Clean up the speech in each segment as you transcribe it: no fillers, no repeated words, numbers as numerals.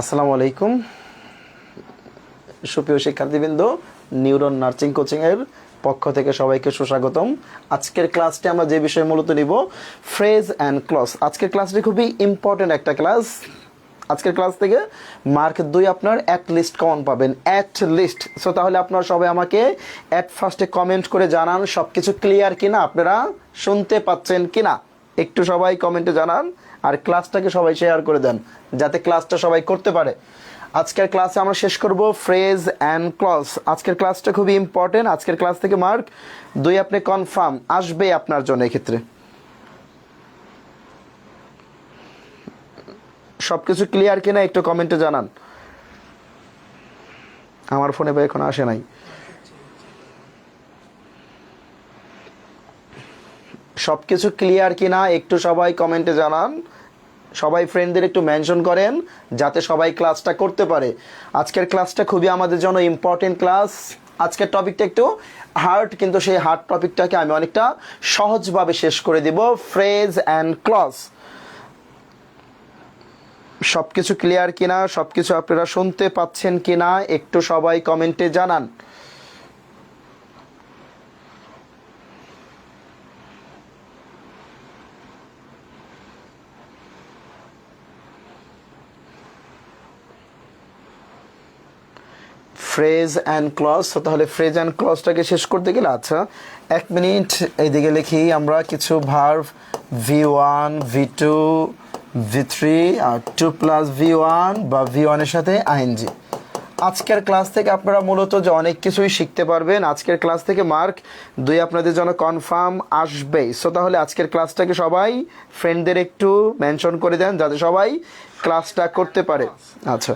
আসসালামু আলাইকুম সুপ্রিয় শিক্ষার্থীবৃন্দ, নিউরন নার্সিং কোচিংয়ের পক্ষ থেকে সবাইকে সুস্বাগতম। আজকের ক্লাসটি আমরা যে বিষয়ে মূলত নিব, ফ্রেজ অ্যান্ড ক্লজ। আজকের ক্লাসটি খুবই ইম্পর্টেন্ট একটা ক্লাস। আজকের ক্লাস থেকে মার্ক 2 আপনার অ্যাট লিস্ট কমন পাবেন, অ্যাট লিস্ট। সো তাহলে আপনারা সবাই আমাকে অ্যাট ফার্স্টে কমেন্ট করে জানান সব কিছু ক্লিয়ার কিনা, আপনারা শুনতে পাচ্ছেন কিনা, একটু সবাই কমেন্টে জানান। আর ক্লাসটাকে সবাই শেয়ার করে দেন যাতে ক্লাসটা সবাই করতে পারে। আজকের ক্লাসে আমরা শেষ করব ফ্রেজ অ্যান্ড ক্লজ। আজকের ক্লাসটা খুবই ইম্পর্টেন্ট। আজকের ক্লাস থেকে মার্ক 2 আপনি কনফার্ম আসবে আপনার জন্য। এক্ষেত্রে সব কিছু ক্লিয়ার কিনা একটু কমেন্টে জানান। আমার ফোনে ভাই এখন আসে নাই। সব কিছু ক্লিয়ার কিনা একটু সবাই কমেন্টে জানান। সবাই ফ্রেন্ডদের একটু মেনশন করেন যাতে সবাই ক্লাসটা করতে পারে। আজকের ক্লাসটা খুবই আমাদের জন্য ইম্পর্টেন্ট ক্লাস। আজকের টপিকটা একটু হার্ড, কিন্তু সেই হার্ড টপিকটাকে আমি অনেকটা সহজভাবে শেষ করে দিব। ফ্রেজ অ্যান্ড ক্লজ, সব কিছু ক্লিয়ার কিনা, সব কিছু আপনারা শুনতে পাচ্ছেন কিনা একটু সবাই কমেন্টে জানান। Phrase and clause. তাহলে ফ্রেজ অ্যান্ড ক্লজটাকে শেষ করতে গেলে, আচ্ছা এক মিনিট এইদিকে লিখি আমরা কিছু ভার্ব V1 V2 V3 আর 2 প্লাস V1 বা V1 এর সাথে আইএনজি। আজকের ক্লাস থেকে আপনারা মূলত যে অনেক কিছুই শিখতে পারবেন। আজকের ক্লাস থেকে মার্ক 2 আপনাদের জন্য কনফার্ম আসবেই। সো তাহলে আজকের ক্লাসটাকে সবাই ফ্রেন্ডদের একটু মেনশন করে দেন যাতে সবাই ক্লাসটা করতে পারে। আচ্ছা,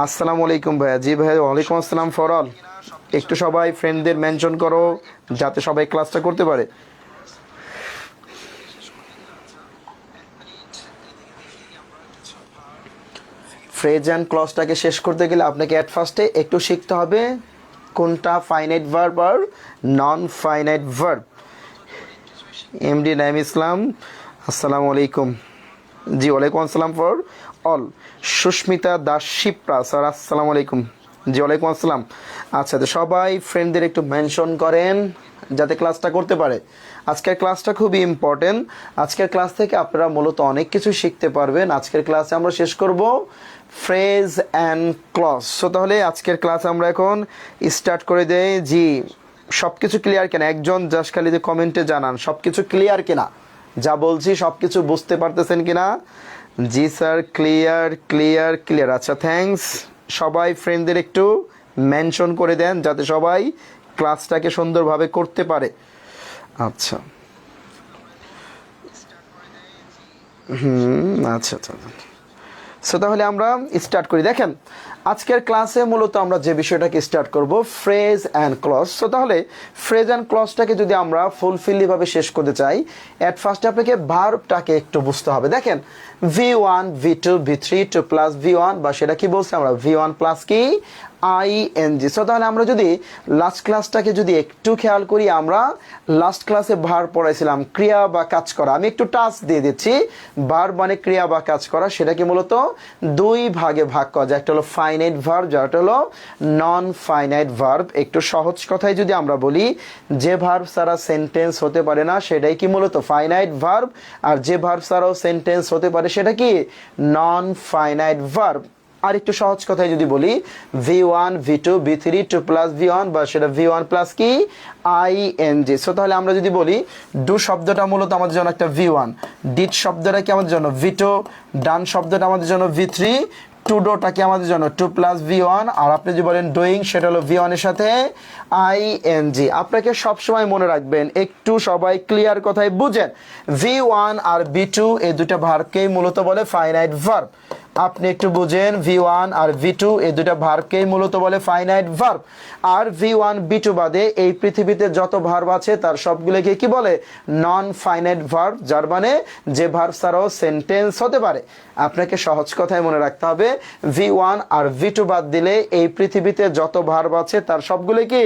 আসসালামু আলাইকুম ভাইয়া। জি ভাইয়া, ওয়ালাইকুম আসসালাম ফর অল। একটু সবাই ফ্রেন্ডদের মেনশন করো যাতে সবাই ক্লাসটা করতে পারে। ফ্রেজ অ্যান্ড ক্লজটাকে শেষ করতে গেলে আপনাকে অ্যাট ফার্স্টে একটু শিখতে হবে কোনটা ফাইনাইট ভার্ব আর non finite verb. MD Naim Islam, আসসালামু আলাইকুম। জি ওয়ালাইকুম আসসালাম for all. Susmita Das Shipra sir, আসসালামু আলাইকুম। জি ওয়ালাইকুম আসসালাম। আচ্ছা, তো সবাই ফ্রেন্ডদের একটু মেনশন করেন যাতে ক্লাসটা করতে পারে। আজকের ক্লাসটা খুবই ইম্পর্টেন্ট। আজকের ক্লাস থেকে আপনারা মূলত অনেক কিছু শিখতে পারবেন। আজকের ক্লাসে আমরা শেষ করব ফ্রেজ অ্যান্ড ক্লজ। সো তাহলে আজকের ক্লাস আমরা এখন স্টার্ট করে দেই। জি সব কিছু ক্লিয়ার কিনা একজন জাস্ট খালি যে কমেন্টে জানান সব কিছু ক্লিয়ার কিনা, যা বলছি সব কিছু বুঝতে পারতেছেন কিনা। জি স্যার, ক্লিয়ার ক্লিয়ার ক্লিয়ার। আচ্ছা থ্যাঙ্কস। সবাই ফ্রেন্ডদের একটু মেনশন করে দেন যাতে সবাই ক্লাসটাকে সুন্দরভাবে করতে পারে। আচ্ছা আচ্ছা আচ্ছা। সো তাহলে আমরা স্টার্ট করি। দেখেন আজকের ক্লাসে মূলত আমরা যে বিষয়টাকে স্টার্ট করব, ফ্রেজ অ্যান্ড ক্লজ। সো তাহলে ফ্রেজ অ্যান্ড ক্লজটাকে যদি আমরা ফুলফিলিভাবে শেষ করতে চাই, অ্যাট ফার্স্টে আপনাকে ভার্বটাকে একটু বুঝতে হবে। দেখেন V1 V2 V3 2 plus V1, বা সেটা কি বলছি আমরা V1 প্লাস কি আইএনজি। সো তাহলে আমরা যদি লাস্ট ক্লাসটাকে যদি একটু খেয়াল করি, আমরা লাস্ট ক্লাসে ভার্ব পড়াইছিলাম ক্রিয়া বা কাজ করা। আমি একটু টাচ দিয়ে দিচ্ছি। ভার্ব মানে ক্রিয়া বা কাজ করা, সেটাকে মূলত দুই ভাগে ভাগ করা যায়। একটা হলো ফাইনাইট ভার্ব, যেটা হলো নন ফাইনাইট ভার্ব। একটু সহজ কথায় যদি আমরা বলি, যে ভার্ব ছাড়া সেন্টেন্স হতে পারে না সেটাই কি মূলত ফাইনাইট ভার্ব, আর যে ভার্ব ছাড়াও সেন্টেন্স হতে পারে সেটা কি নন ফাইনাইট ভার্ব। আর একটু সহজ কথায় যদি বলি, V1 V2 V3 2 plus V1, বা সেটা V1 প্লাস কি আইএনজি। সো তাহলে আমরা যদি বলি ডু শব্দটা মূলত আমাদের জন্য একটা V1, ডিড শব্দটা কি আমাদের জন্য V2, ডান শব্দটা আমাদের জন্য V3, টু ডোটা কি আমাদের জন্য 2 প্লাস V1, আর আপনি যদি বলেন ডুইং সেটা হলো V1 এর সাথে আইএনজি। আপনাকে সবসময় মনে রাখবেন, একটু সবাই ক্লিয়ার কথায় বুঝেন, V1 আর V2 এই দুটা ভার্বকেই মূলত বলে ফাইনাইট ভার্ব। আপনি একটু বুঝেন, V1 আর V2 এই দুটা ভার্বকেই মূলত বলে ফাইনাইট ভার্ব। আর V1 V2 বাদে এই পৃথিবীতে যত ভার্ব আছে তার সবগুলোকে কি বলে নন ফাইনাইট ভার্ব, যার মানে যে ভার্ব ছাড়াও সেন্টেন্স হতে পারে। আপনাকে সহজ কথায় মনে রাখতে হবে, V1 আর V2 বাদ দিলে এই পৃথিবীতে যত ভার্ব আছে তার সবগুলো কি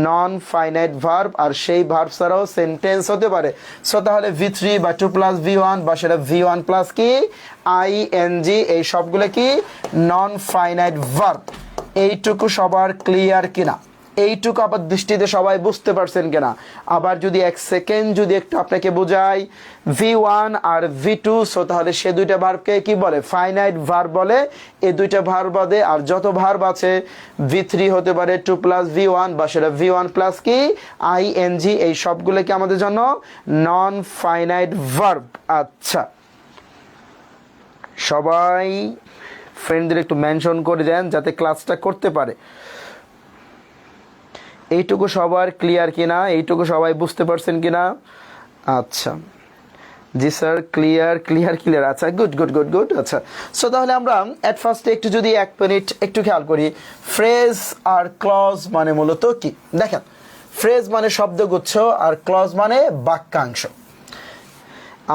নন ফাইনাইট ভার্ব, আর সেই ভার্ব ছাড়াও সেন্টেন্স হতে পারে। সো তাহলে V3 বা 2 প্লাস V1, বা সেটা V1 প্লাস কি আইএনজি এই সবগুলো কি নন ফাইনাইট ভার্ব। এইটুকু সবার ক্লিয়ার কিনা? এইটুকু আবার দৃষ্টিতে সবাই বুঝতে পারছেন কিনা? আবার যদি এক সেকেন্ড যদি একটু আপনাকে বোঝাই, V1 আর V2, সো তাহলে সে দুইটা ভার্বকে কি বলে? ফাইনাইট ভার্ব বলে। এই দুইটা ভার্ব বাদে আর যত ভার্ব আছে, V3 হতে পারে 2 + V1 বা সেটা V1 প্লাস কি আইএনজি, এই সবগুলো কি আমাদের জন্য নন ফাইনাইট ভার্ব। আচ্ছা, সবাই ফ্রেন্ডদের একটু মেনশন করে দেন যাতে ক্লাসটা করতে পারে। এইটুকু সবার ক্লিয়ার কিনা? এইটুকু সবাই বুঝতে পারছেন কিনা? আচ্ছা, জি স্যার, ক্লিয়ার ক্লিয়ার ক্লিয়ার। আচ্ছা, গুড গুড গুড গুড। আচ্ছা, সো তাহলে আমরা অ্যাট ফার্স্টে একটু যদি 1 মিনিট একটু খেয়াল করি, ফ্রেজ আর ক্লজ মানে মূলত কি? দেখেন, ফ্রেজ মানে শব্দগুচ্ছ আর ক্লজ মানে বাক্যাংশ।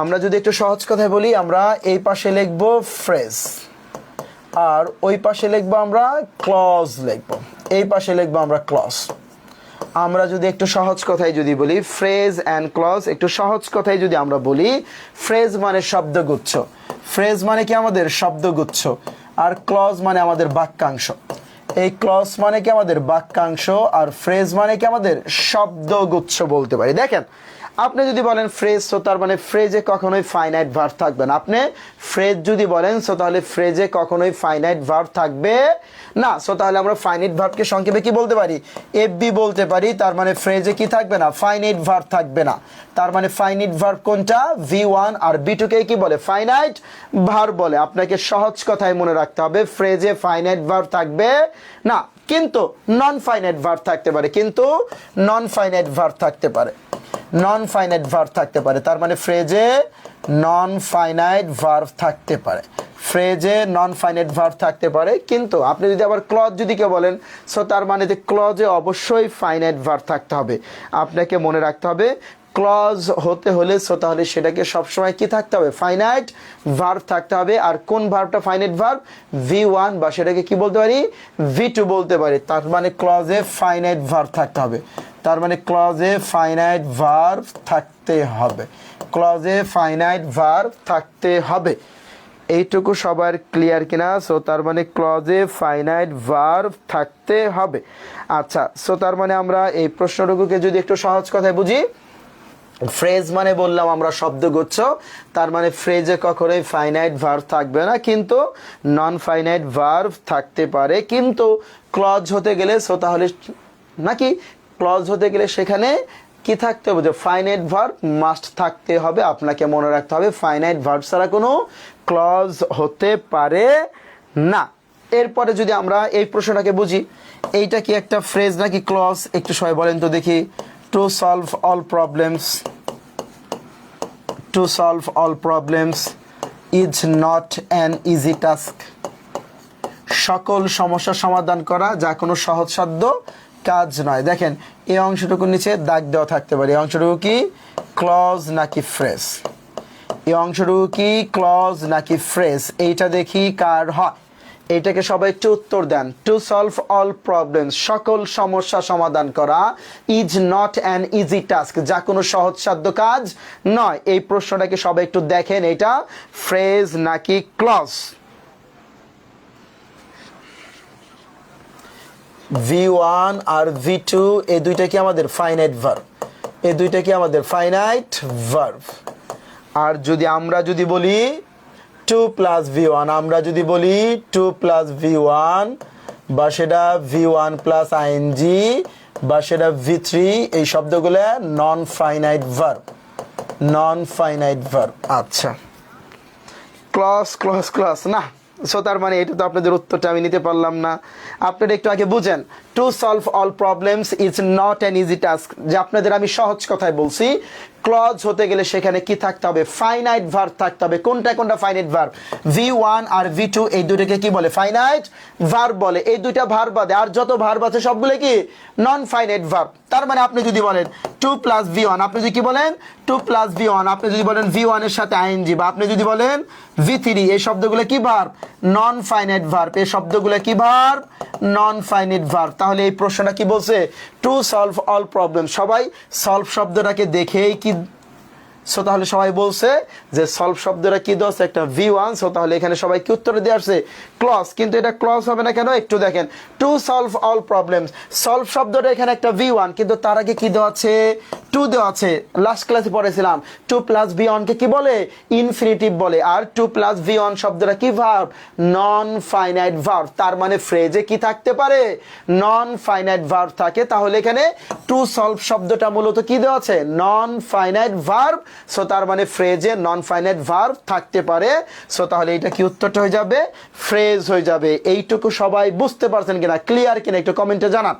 আমরা যদি একটু সহজ কথায় বলি, আমরা এই পাশে লিখব ফ্রেজ আর ওই পাশে লিখবো আমরা ক্লজ লিখবো, এই পাশে লিখবো আমরা ক্লজ। আমরা যদি একটু সহজ কথায় যদি বলি ফ্রেজ অ্যান্ড ক্লজ, একটু সহজ কথায় যদি আমরা বলি, ফ্রেজ মানে শব্দগুচ্ছ, ফ্রেজ মানে কি আমাদের শব্দগুচ্ছ, আর ক্লজ মানে আমাদের বাক্যাংশ। এই ক্লজ মানে কি আমাদের বাক্যাংশ, আর ফ্রেজ মানে কি আমাদের শব্দগুচ্ছ বলতে পারি। দেখেন, আপনি যদি বলেন ফ্রেজ, তো তার মানে ফ্রেজে কখনোই ফাইনাইট ভার্ব থাকবে না। আপনি ফ্রেজ যদি বলেন, সো তাহলে ফ্রেজে কখনোই ফাইনাইট ভার্ব থাকবে না। সো তাহলে আমরা ফাইনাইট ভার্বকে সংক্ষেপে কি বলতে পারি? এফবি বলতে পারি। তার মানে ফ্রেজে কি থাকবে না? ফাইনাইট ভার্ব থাকবে না। তার মানে ফাইনাইট ভার্ব কোনটা? V1 আর V2 কে কি বলে? ফাইনাইট ভার্ব বলে। আপনাকে সহজ কথায় মনে রাখতে হবে, ফ্রেজে ফাইনাইট ভার্ব থাকবে না, কিন্তু নন ফাইনাইট ভার্ব থাকতে পারে, কিন্তু নন ফাইনাইট ভার্ব থাকতে পারে, নন ফাইনাইট ভার্ব থাকতে পারে। তার মানে ফ্রেজে নন ফাইনাইট ভার্ব থাকতে পারে, ফ্রেজে নন ফাইনাইট ভার্ব থাকতে পারে। কিন্তু আপনি যদি আবার ক্লজ যদি কেউ বলেন, সো তার মানে যে ক্লজে অবশ্যই ফাইনাইট ভার্ব থাকতে হবে। আপনাকে মনে রাখতে হবে, ক্লজ হতে হলে সো তাহলে সেটাকে সবসময় কি থাকতে হবে? ফাইনাইট ভার্ব থাকতে হবে। আর কোন ভার্বটা ফাইনাইট ভার্ব? V1 বা সেটাকে কি বলতে পারি? V2 বলতে পারি। তার মানে ক্লজে ফাইনাইট ভার্ব থাকতে হবে, তার মানে ক্লজে ফাইনাইট ভার্ব থাকতে হবে, ক্লজে ফাইনাইট ভার্ব থাকতে হবে। এইটুকু সবার ক্লিয়ার কিনা? সো তার মানে ক্লজে ফাইনাইট ভার্ব থাকতে হবে। আচ্ছা, সো তার মানে আমরা এই প্রশ্নটুকুকে যদি একটু সহজ কথায় বুঝি, ফ্রেজ মানে বললাম আমরা শব্দগুচ্ছ, তার মানে ফ্রেজে কখনোই ফাইনাইট ভার্ব থাকবে না, কিন্তু নন ফাইনাইট ভার্ব থাকতে পারে। কিন্তু ক্লজ হতে গেলে, সো তাহলে নাকি ক্লজ হতে গেলে সেখানে কি থাকতে হবে? যে ফাইনাইট ভার্ব মাস্ট থাকতে হবে। আপনাকে মনে রাখতে হবে, ফাইনাইট ভার্ব ছাড়া কোনো ক্লজ হতে পারে না। এরপরে যদি আমরা এই প্রশ্নটাকে বুঝি, এইটা কি একটা ফ্রেজ নাকি ক্লজ? একটু সবাই বলেন তো দেখি। To solve all problems, to solve all problems is not an easy task. সকল সমস্যার সমাধান করা যা কোনো সহজসাধ্য কাজ নয়। দেখেন, এই অংশটুকুর নিচে দাগ দেওয়া থাকতে পারে, এই অংশটুকু কি ক্লজ নাকি ফ্রেজ? এই অংশটুকু কি ক্লজ নাকি ফ্রেজ? এইটা দেখি কার হয়। এইটাকে সবাই একটু উত্তর দেন। টু সলভ অল প্রবলেমস, সকল সমস্যা সমাধান করা, is not an easy task, যা কোনো সহজসাধ্য কাজ নয়। এই প্রশ্নটাকে সবাই একটু দেখেন, এটা ফ্রেজ নাকি ক্লজ? V1 আর V2 এই দুইটা কি আমাদের ফাইনাইট ভার্ব, এই দুইটা কি আমাদের ফাইনাইট ভার্ব। আর যদি আমরা যদি বলি 2 + V1, আমরা যদি বলি 2 + V1 বা সেটা V1 + ING বা সেটা V3, এই শব্দগুলো নন ফাইনাইট ভার্ব, নন ফাইনাইট ভার্ব। আচ্ছা, ক্লজ ক্লজ ক্লজ না, সো তার মানে এটা তো আপনাদের উত্তরটা আমি নিতে পারলাম না। আপনারা একটু আগে বুঝেন, to solve all problems is not an easy task, যে আপনাদের আমি সহজ কথায় বলছি, ক্লজ হতে গেলে সেখানে কি থাকতে হবে? ফাইনাইট ভার্ব থাকতে হবে। কোনটা কোনটা ফাইনাইট ভার্ব? V1 আর V2 এই দুটোকে কি বলে? ফাইনাইট ভার্ব বলে। এই দুইটা ভার্ব বাদে আর যত ভার্ব আছে সবগুলো কি নন ফাইনাইট ভার্ব। তার মানে আপনি যদি বলেন 2 + V1, আপনি যদি কি বলেন 2 + V1, আপনি যদি বলেন V1 এর সাথে ING বা আপনি যদি বলেন V3, এই শব্দগুলো কি ভার্ব? নন ফাইনাইট ভার্ব। এই শব্দগুলো কি ভার্ব? নন ফাইনাইট ভার্ব। তাহলে এই প্রশ্নটা কি বলছে? To solve all problem. সবাই সলভ শব্দটাকে দেখেই কি সো তাহলে সবাই বলছে যে সলভ শব্দটা কি দেওয়া আছে, একটা V1। সো তাহলে এখানে সবাই কি উত্তরে দেওয়া আছে, ক্লজ। কিন্তু এটা ক্লজ হবে না কেন, একটু দেখেন, to solve all problems, solve শব্দটা এখানে একটা V1, কিন্তু তার আগে কি দেওয়া আছে, টু দেওয়া আছে। লাস্ট ক্লাসে পড়েছিলাম 2 + V1 কে কি বলে, ইনফিনিটিভ বলে। আর 2 + V1 শব্দটা কি ভার্ব, নন ফাইনাইট ভার্ব। তার মানে ফ্রেজে কি থাকতে পারে, নন ফাইনাইট ভার্ব থাকে। তাহলে এখানে টু সলভ শব্দটা মূলত কি দেওয়া আছে, নন ফাইনাইট ভার্ব। সো তার মানে ফ্রেজে নন ফাইনাইট ভার্ব থাকতে পারে। সো তাহলে এটা কি উত্তরটা হয়ে যাবে, ফ্রেজ হয়ে যাবে। এইটুকু সবাই বুঝতে পারছেন কিনা, ক্লিয়ার কিনা একটু কমেন্টে জানান।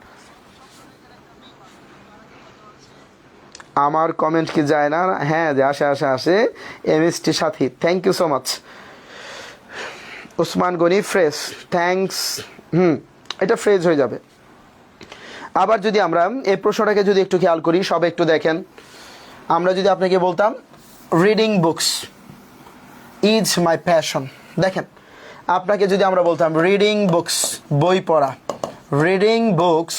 আমার কমেন্ট কি যায় না, হ্যাঁ যে আসে আসে আসে। MST Sathi, thank you so much. Osman Goni, fresh, thanks. এটা ফ্রেজ হয়ে যাবে। আবার যদি আমরা এই প্রশ্নটাকে যদি একটু খেয়াল করি, সবে একটু দেখেন, আমরা যদি আপনাকে বলতাম reading books is my passion, দেখেন আপনাকে যদি আমরা বলতাম রিডিং বুকস, বই পড়া, reading books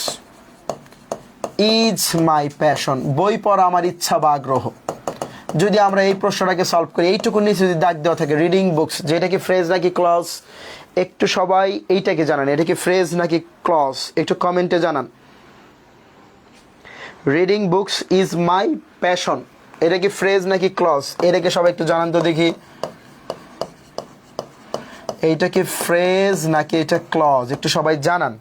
is my passion, বই পড়া আমার ইচ্ছা বা আগ্রহ। যদি আমরা এই প্রশ্নটাকে সলভ করি, এইটুকু নিচে যদি দাগ দেওয়া থাকে রিডিং বুকস, যেটা কি ফ্রেজ নাকি ক্লজ, একটু সবাই এইটাকে জানান, এটা কি ফ্রেজ নাকি ক্লজ, একটু কমেন্টে জানান। Reading books is my passion, এটা কি ফ্রেজ নাকি ক্লজ, এটাকে সবাই একটু জানান তো দেখি। এইটা কি ফ্রেজ নাকি এটা ক্লজ, একটু সবাই জানান।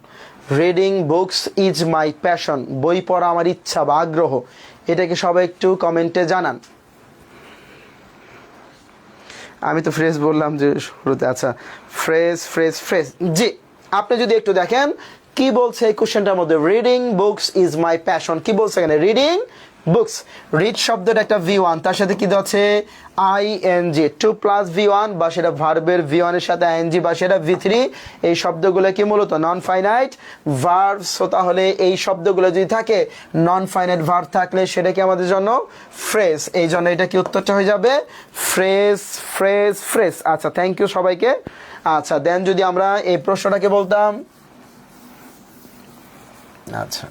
Reading books is my passion, বই পড়া আমার ইচ্ছা বা আগ্রহ, এটাকে সবাই একটু কমেন্টে জানান। আমি তো ফ্রেজ বললাম যে শুরুতে, আচ্ছা ফ্রেজ ফ্রেজ ফ্রেজ। জি, আপনি যদি একটু দেখেন কি বলছে এই কোশ্চেনটার মধ্যে, reading books is my passion, কি বলছে এখানে, রিডিং বুকস, রিড শব্দটা একটা V1, তার সাথে কি হচ্ছে ING, 2 + V1, বা সেটা ভার্বের V1 এর সাথে ING, বা সেটা V3। এই শব্দগুলো কি মূলত নন ফাইনাইট ভার্ব। সো তাহলে এই শব্দগুলো যদি থাকে, নন ফাইনাইট ভার্ব থাকলে সেটা কি আমাদের জন্য ফ্রেজ। এই জন্য এটা কি উত্তরটা হয়ে যাবে, ফ্রেজ ফ্রেজ ফ্রেজ। আচ্ছা, থ্যাংক ইউ সবাইকে। আচ্ছা দেন যদি আমরা এই প্রশ্নটাকে বলতাম, আচ্ছা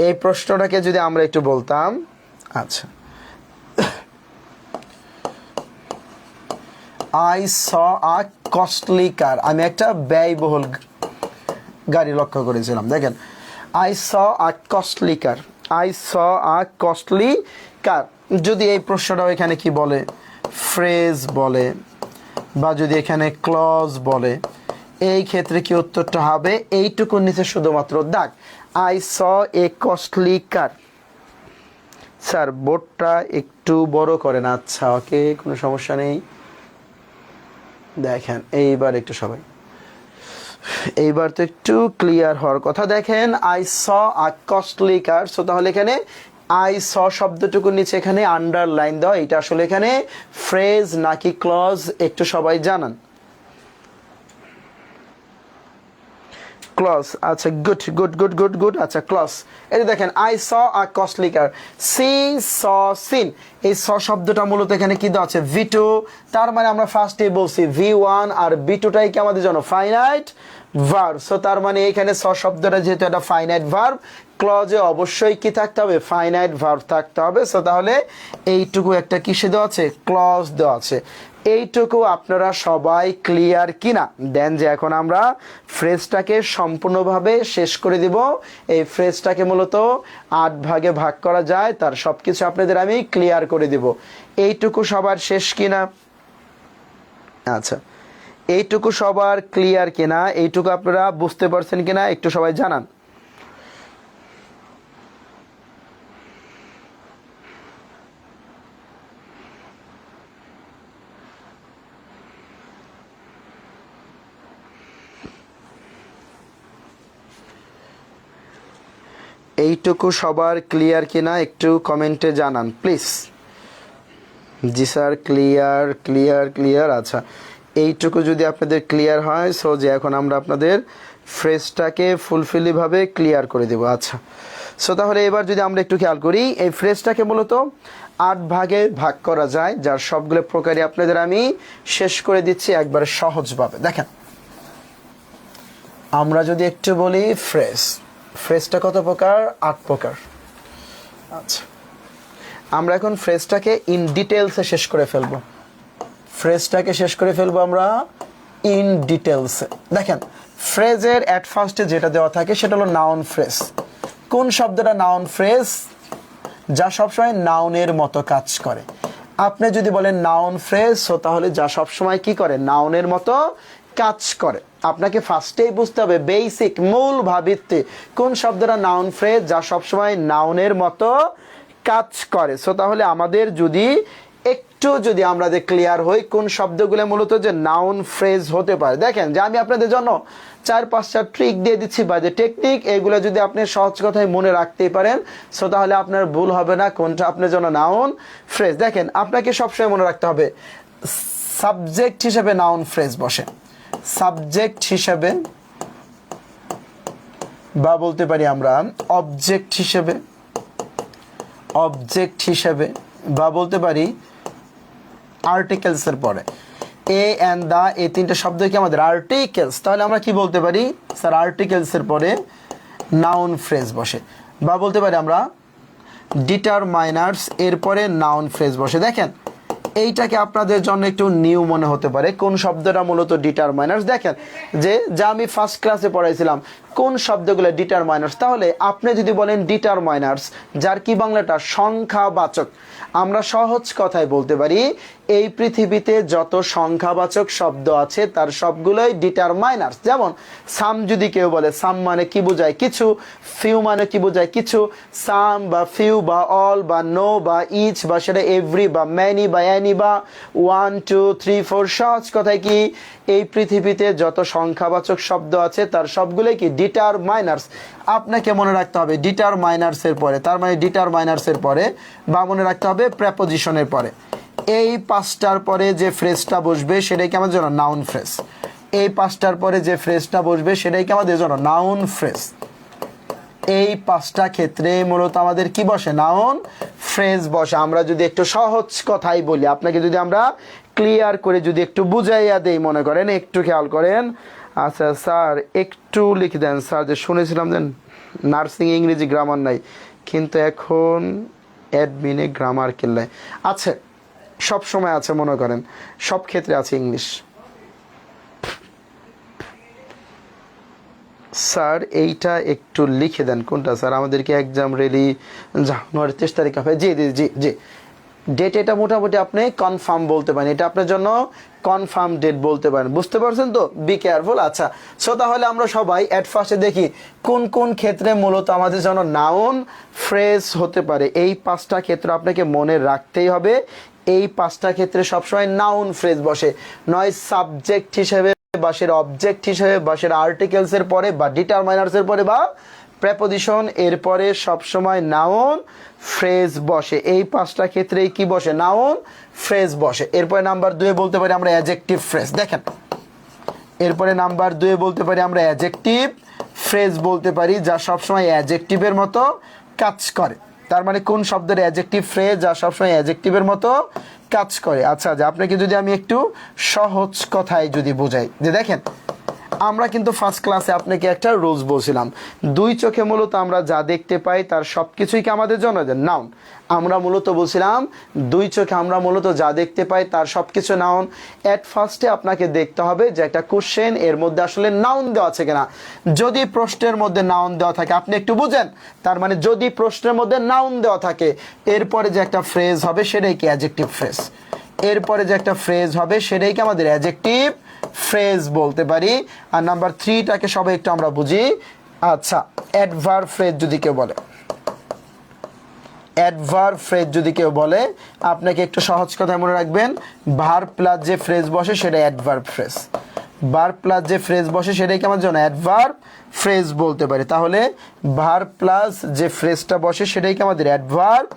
এই প্রশ্নটাকে যদি আমরা একটু বলতাম, আচ্ছা আই স আ কস্টলি কার, আমি একটা ব্যয়বহুল গাড়ি লক্ষ্য করেছিলাম। দেখেন I saw a costly car, I saw a costly car. যদি এই প্রশ্নটাও এখানে কি বলে, ফ্রেজ বলে, বা যদি এখানে ক্লজ বলে, এই ক্ষেত্রে কি উত্তরটা হবে, এইটুকুর নিচে শুধুমাত্র দাগ, I saw A costly car. Sir বোর্ডটা একটু বড় করেন। আচ্ছা ওকে, কোনো সমস্যা নেই। দেখেন এইবার একটু সবাই, এইবার তো একটু ক্লিয়ার হওয়ার কথা। দেখেন I saw a costly car. So তাহলে এখানে আই স শব্দটুকুর নিচে এখানে আন্ডারলাইন দাও, এটা আসলে এখানে ফ্রেজ নাকি ক্লজ, একটু সবাই জানান। ক্লজ, আচ্ছা good good good good good. আচ্ছা ক্লজ, এই যে দেখেন I saw a costly car, see saw seen, এই স শব্দটা মূলত এখানে কি দেওয়া আছে, V2। তার মানে আমরা ফার্স্টে বলছি V1 আর V2টাই কি আমাদের জন্য ফাইনাইট ভার্ব। সো তার মানে এখানে স শব্দটা যেহেতু একটা ফাইনাইট ভার্ব, ক্লজে অবশ্যই কি থাকতে হবে, ফাইনাইট ভার্ব থাকতে হবে। সো তাহলে এইটুকু একটা কিসে দেওয়া আছে, ক্লজ দেওয়া আছে। এইটুকু আপনারা সবাই ক্লিয়ার কিনা? দেন যে এখন আমরা ফ্রেজটাকে সম্পূর্ণভাবে শেষ করে দিব। এই ফ্রেজটাকে মূলত 8 ভাগে ভাগ করা যায়, তার সব কিছু আপনাদের আমি ক্লিয়ার করে দিব। এইটুকু সবার শেষ কিনা? আচ্ছা, এইটুকু সবার ক্লিয়ার কিনা, এইটুকু আপনারা বুঝতে পারছেন কিনা, একটু সবাই জানান। এইটুকু সবার ক্লিয়ার কিনা একটু কমেন্টে জানান please. G sir, clear clear clear. আচ্ছা, এইটুকু যদি আপনাদের ক্লিয়ার হয়, সো যে এখন আমরা আপনাদের ফ্রেজটাকে ফুলফিলিভাবে ক্লিয়ার করে দেব। আচ্ছা, সো তাহলে এবার যদি আমরা একটু খেয়াল করি, এই ফ্রেজটাকে মূলত 8 ভাগে ভাগ করা যায়, যার সবগুলো প্রকারই আপনাদের আমি শেষ করে দিচ্ছি একবার সহজভাবে। দেখেন আমরা যদি একটু বলি ফ্রেজটা কত প্রকার, 8 প্রকার। আচ্ছা, আমরা এখন ফ্রেজটাকে ইন ডিটেলসে শেষ করে ফেলবো। ফ্রেজটাকে শেষ করে ফেলবো আমরা ইন ডিটেলসে। দেখেন ফ্রেজের অ্যাট ফার্স্টে যেটা দেওয়া থাকে সেটা হলো নাউন ফ্রেজ। কোন শব্দটা নাউন ফ্রেজ? যা সবসময় নাউনের মতো কাজ করে। আপনি যদি বলেন নাউন ফ্রেজ, তাহলে যা সবসময় কি করে? নাউনের মতো কাজ করে। আপনাকে ফার্স্টেই বুঝতে হবে বেসিক মূল ভাবতে কোন শব্দটা নাউন ফ্রেজ, যা সবসময় নাউনের মতো কাজ করে। তাহলে আমাদের যদি আমরা ক্লিয়ার হই কোন শব্দগুলো মূলত যে নাউন ফ্রেজ হতে পারে। দেখেন যে আমি আপনাদের জন্য 4-5টা ট্রিক দিয়ে দিচ্ছি বা যে টেকনিক, এগুলো যদি আপনি সহজ কথায় মনে রাখতেই পারেন তাহলে আপনার ভুল হবে না কোনটা আপনার জন্য নাউন ফ্রেজ। দেখেন আপনাকে সবসময় মনে রাখতে হবে সাবজেক্ট হিসেবে নাউন ফ্রেজ বসে। সাবজেক্ট হিসেবে বা বলতে পারি আমরা অবজেক্ট হিসেবে বা বলতে পারি আর্টিকেলসের পরে এ অ্যান্ড দা, এই তিনটে শব্দ কি আমাদের আর্টিকেলস। তাহলে আমরা কি বলতে পারি? স্যার আর্টিকেলসের পরে নাউন ফ্রেজ বসে। বা বলতে পারি আমরা ডিটারমাইনার্স এরপরে নাউন ফ্রেজ বসে। দেখেন এইটাকে আপনাদের জন্য একটু নিউ মনে হতে পারে কোন শব্দটা মূলত ডিটারমাইনার্স। দেখেন যা আমি ফার্স্ট ক্লাসে পড়াইছিলাম কোন শব্দগুলো ডিটারমাইনার্স। তাহলে আপনি যদি বলেন ডিটারমাইনার্স, যার কি বাংলাটা সংখ্যাবাচক, আমরা সহজ কথায় বলতে পারি এই পৃথিবীতে যত সংখ্যাবাচক শব্দ আছে তার সবগুলোই ডিটারমাইনার্স। যেমন সাম যদি কেউ বলে, সাম মানে কি বোঝায়? কিছু। ফিউ মানে কি বোঝায়? কিছু। সাম বা ফিউ বা অল বা নো বা ইচ বা সেটা এভরি বা ম্যানি বা অ্যানি বা 1 2 3 4, সহজ কথায় কি এই পৃথিবীতে যত সংখ্যাবাচক শব্দ আছে তার সবগুলোই কি ডিটারমাইনার্স। আপনাকে মনে রাখতে হবে ডিটারমাইনার্সের পরে, তার মানে ডিটারমাইনার্সের পরে বা মনে রাখতে হবে প্রেপোজিশনের পরে এই 5টার পরে যে ফ্রেজটা বসবে সেটাই কি আমাদের জন্য নাউন ফ্রেজ। এই 5টার পরে যে ফ্রেজটা বসবে সেটাই কি আমাদের জন্য নাউন ফ্রেজ। এই 5টা ক্ষেত্রে মূলত আমাদের কি বসে? নাউন ফ্রেজ বসে। আমরা যদি একটু সহজ কথাই বলি, আপনাকে যদি আমরা ক্লিয়ার করে যদি একটু বুঝাইয়া দেই, মনে করেন একটু খেয়াল করেন। আচ্ছা স্যার একটু লিখে দেন স্যার, যে শুনেছিলাম যে নার্সিং ইংরেজি গ্রামার নাই, কিন্তু এখন অ্যাডমিনে গ্রামার কিনলাই আছে, সব সময় আছে, মনে করেন সব ক্ষেত্রে আছে ইংলিশ। স্যার এইটা একটু লিখে দেন। কোনটা স্যার? আমাদেরকে এক্সাম রেডি জানুয়ারি 23 তারিখ হবে। জি জি জি জি, ডেট এটা মোটামুটি আপনি কনফার্ম বলতে পারেন, এটা আপনার জন্য কনফার্ম ডেট বলতে পারেন। বুঝতে পারছেন তো? Be careful. আচ্ছা তাহলে আমরা সবাই অ্যাট ফার্স্টে দেখি কোন কোন ক্ষেত্রে মূলত আমাদের জন্য নাউন ফ্রেজ হতে পারে। এই 5টা ক্ষেত্র আপনাকে মনে রাখতেই হবে। এই 5টা ক্ষেত্রে সবসময় নাউন ফ্রেজ বসে, নয় সাবজেক্ট হিসেবে বা সেটা অবজেক্ট হিসেবে বা সেটা আর্টিকেলসের পরে বা ডিটারমাইনার্সের পরে বা প্রেপোজিশন এরপরে সবসময় নাউন ফ্রেজ বসে। এই 5টা ক্ষেত্রেই কি বসে? নাউন ফ্রেজ বসে। এরপরে নাম্বার 2 বলতে পারি আমরা অ্যাডজেক্টিভ ফ্রেজ। দেখেন এরপরে নাম্বার 2 বলতে পারি আমরা অ্যাডজেক্টিভ ফ্রেজ বলতে পারি, যা সবসময় অ্যাডজেক্টিভের মতো কাজ করে। তার মানে কোন শব্দের অ্যাডজেক্টিভ ফ্রেজ যা সবসময় অ্যাডজেক্টিভের মতো কাজ করে। আচ্ছা আপনাকে যদি আমি একটু সহজ কথায় যদি বোঝাই, যে দেখেন আমরা কিন্তু ফার্স্ট ক্লাসে আপনাকে একটা রুলস বলছিলাম, 2 চোখে মূলত আমরা যা দেখতে পাই তার সব কিছুই কি আমাদের জন্য নাউন। আমরা মূলত বলছিলাম 2 চোখে আমরা মূলত যা দেখতে পাই তার সব কিছু নাউন। অ্যাট ফার্স্টে আপনাকে দেখতে হবে যে একটা কোশ্চেন এর মধ্যে আসলে নাউন দেওয়া আছে কিনা। যদি প্রশ্নের মধ্যে নাউন দেওয়া থাকে, আপনি একটু বুঝেন, তার মানে যদি প্রশ্নের মধ্যে নাউন দেওয়া থাকে এরপরে যে একটা ফ্রেজ হবে সেটাই কি অ্যাডজেক্টিভ ফ্রেজ। এরপরে যে একটা ফ্রেজ হবে সেটাই কি আমাদের অ্যাডজেক্টিভ ফ্রেজ বলতে পারি। আর নাম্বার 3টাকে সবাই একটু আমরা বুঝি। আচ্ছা অ্যাডভার্ব ফ্রেজ যদি কেউ বলে, অ্যাডভার্ব ফ্রেজ যদি কেউ বলে, আপনাকে একটু সহজ কথায় মনে রাখবেন ভার্ব প্লাস যে ফ্রেজ বসে সেটা অ্যাডভার্ব ফ্রেজ। ভার্ব প্লাস যে ফ্রেজ বসে সেটাই কি আমার জন্য অ্যাডভার্ব ফ্রেজ বলতে পারি। তাহলে ভার্ব প্লাস যে ফ্রেজটা বসে সেটাই কি আমাদের অ্যাডভার্ব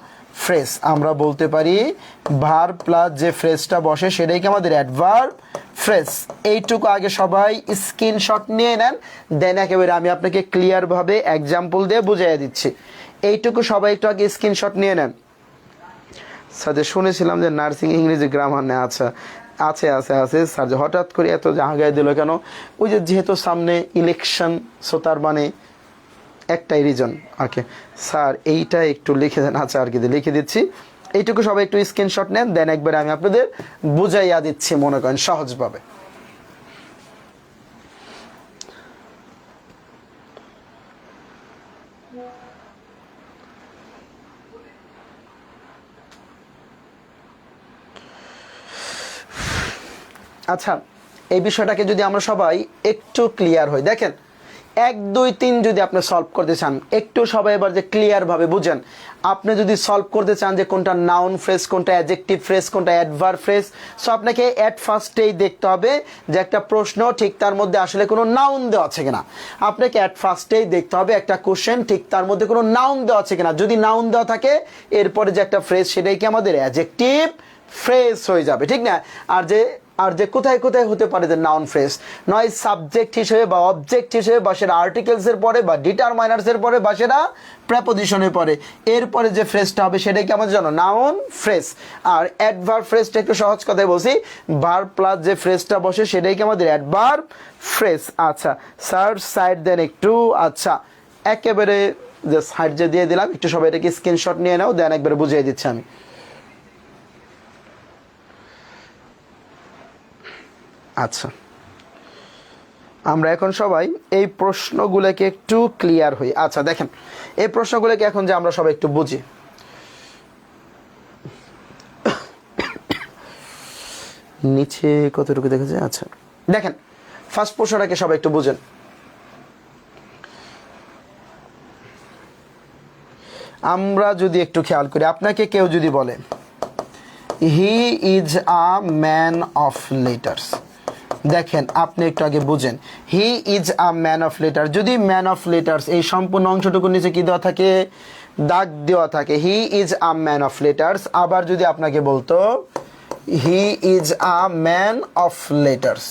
ফ্রেজ। আমরা বলতে পারি ভার্ব প্লাস যে ফ্রেজটা বসে সেটাই কি আমাদের অ্যাডভার্ব ফ্রেজ। এইটুকু আগে সবাই স্ক্রিনশট নিয়ে নেন, দেন একেবারে আমি আপনাকে ক্লিয়ারভাবে এক্সাম্পল দিয়ে বুঝিয়ে দিচ্ছি। এইটুকু সবাই একটু আগে স্ক্রিনশট নিয়ে নেন। স্যার শুনেছিলাম যে নার্সিং ইংরেজি গ্রামার নেই। আচ্ছা আছে আছে আছে স্যার, যে হঠাৎ করে এত জায়গায় দিল কেন? ওই যে যেহেতু সামনে ইলেকশন, সো তার মানে একটাই রিজন। ওকে স্যার এইটা একটু লিখে দেন। আচ্ছা আর কি লিখে দিচ্ছি, এইটুকু সবাই একটু স্ক্রিনশট নেন, দেন একবার আমি আপনাদের বুঝাইয়া দিচ্ছি মনে করেন সহজভাবে। আচ্ছা, এই বিষয়টাকে যদি আমরা সবাই একটু ক্লিয়ার হই, দেখেন 1 2 3 যদি আপনি সলভ করতে চান, একটু সবাই এবার যে ক্লিয়ারভাবে বুঝেন। আপনি যদি সলভ করতে চান যে কোনটা নাউন ফ্রেজ, কোনটা অ্যাডজেক্টিভ ফ্রেজ, কোনটা অ্যাডভার্ব ফ্রেজ, সো আপনাকে অ্যাট ফার্স্টেই দেখতে হবে যে একটা প্রশ্ন ঠিক তার মধ্যে আসলে কোনো নাউন দেওয়া আছে কিনা। আপনাকে অ্যাট ফার্স্টেই দেখতে হবে একটা কোশ্চেন ঠিক তার মধ্যে কোনো নাউন দেওয়া আছে কিনা। যদি নাউন দেওয়া থাকে এরপরে যে একটা ফ্রেজ সেটাই কি আমাদের অ্যাডজেক্টিভ ফ্রেজ হয়ে যাবে, ঠিক না? আর যে কোথায় কোথায় হতে পারে যে নাউন ফ্রেজ, নয় সাবজেক্ট হিসেবে বা অবজেক্ট হিসেবে, বা সেটা আর্টিকেলসের পরে বা ডিটারমাইনার্সের পরে, বা সেটা প্রেপোজিশনের পরে, এরপরে যে ফ্রেজটা হবে সেটাই কি আমাদের জন্য নাউন ফ্রেজ। আর অ্যাডভার্ব ফ্রেজটা একটু সহজ কথায় বলছি, ভার্ব প্লাস যে ফ্রেজটা বসে সেটাই কি আমাদের অ্যাডভার্ব ফ্রেজ। আচ্ছা সার্চ সাইড দেন একটু, আচ্ছা একেবারে যে সাইড যে দিয়ে দিলাম একটু সবাই এটাকে স্ক্রিনশট নিয়ে নাও, দেন একবারে বুঝিয়ে দিচ্ছি আমি। আচ্ছা, আমরা এখন সবাই এই প্রশ্নগুলোকে একটু ক্লিয়ার হই। আচ্ছা দেখেন, এই প্রশ্নগুলোকে এখন যে আমরা সবাই একটু বুঝি। নিচে কতটুকু দেখা যায়? আচ্ছা দেখেন, ফার্স্ট প্রশ্নটাকে সবাই একটু বুঝেন। আমরা যদি একটু খেয়াল করি, আপনাকে কেউ যদি বলে হি is a man of letters, দেখেন আপনি একটু আগে বুঝেন, হি is a man of letter. যদি ম্যান অফ লেটার্স এই সম্পূর্ণ অংশটুকুর নিচে কি দেওয়া থাকে? দাগ দেওয়া থাকে, হি is a man of letters. আবার যদি আপনাকে বলতো হি is a man of letters,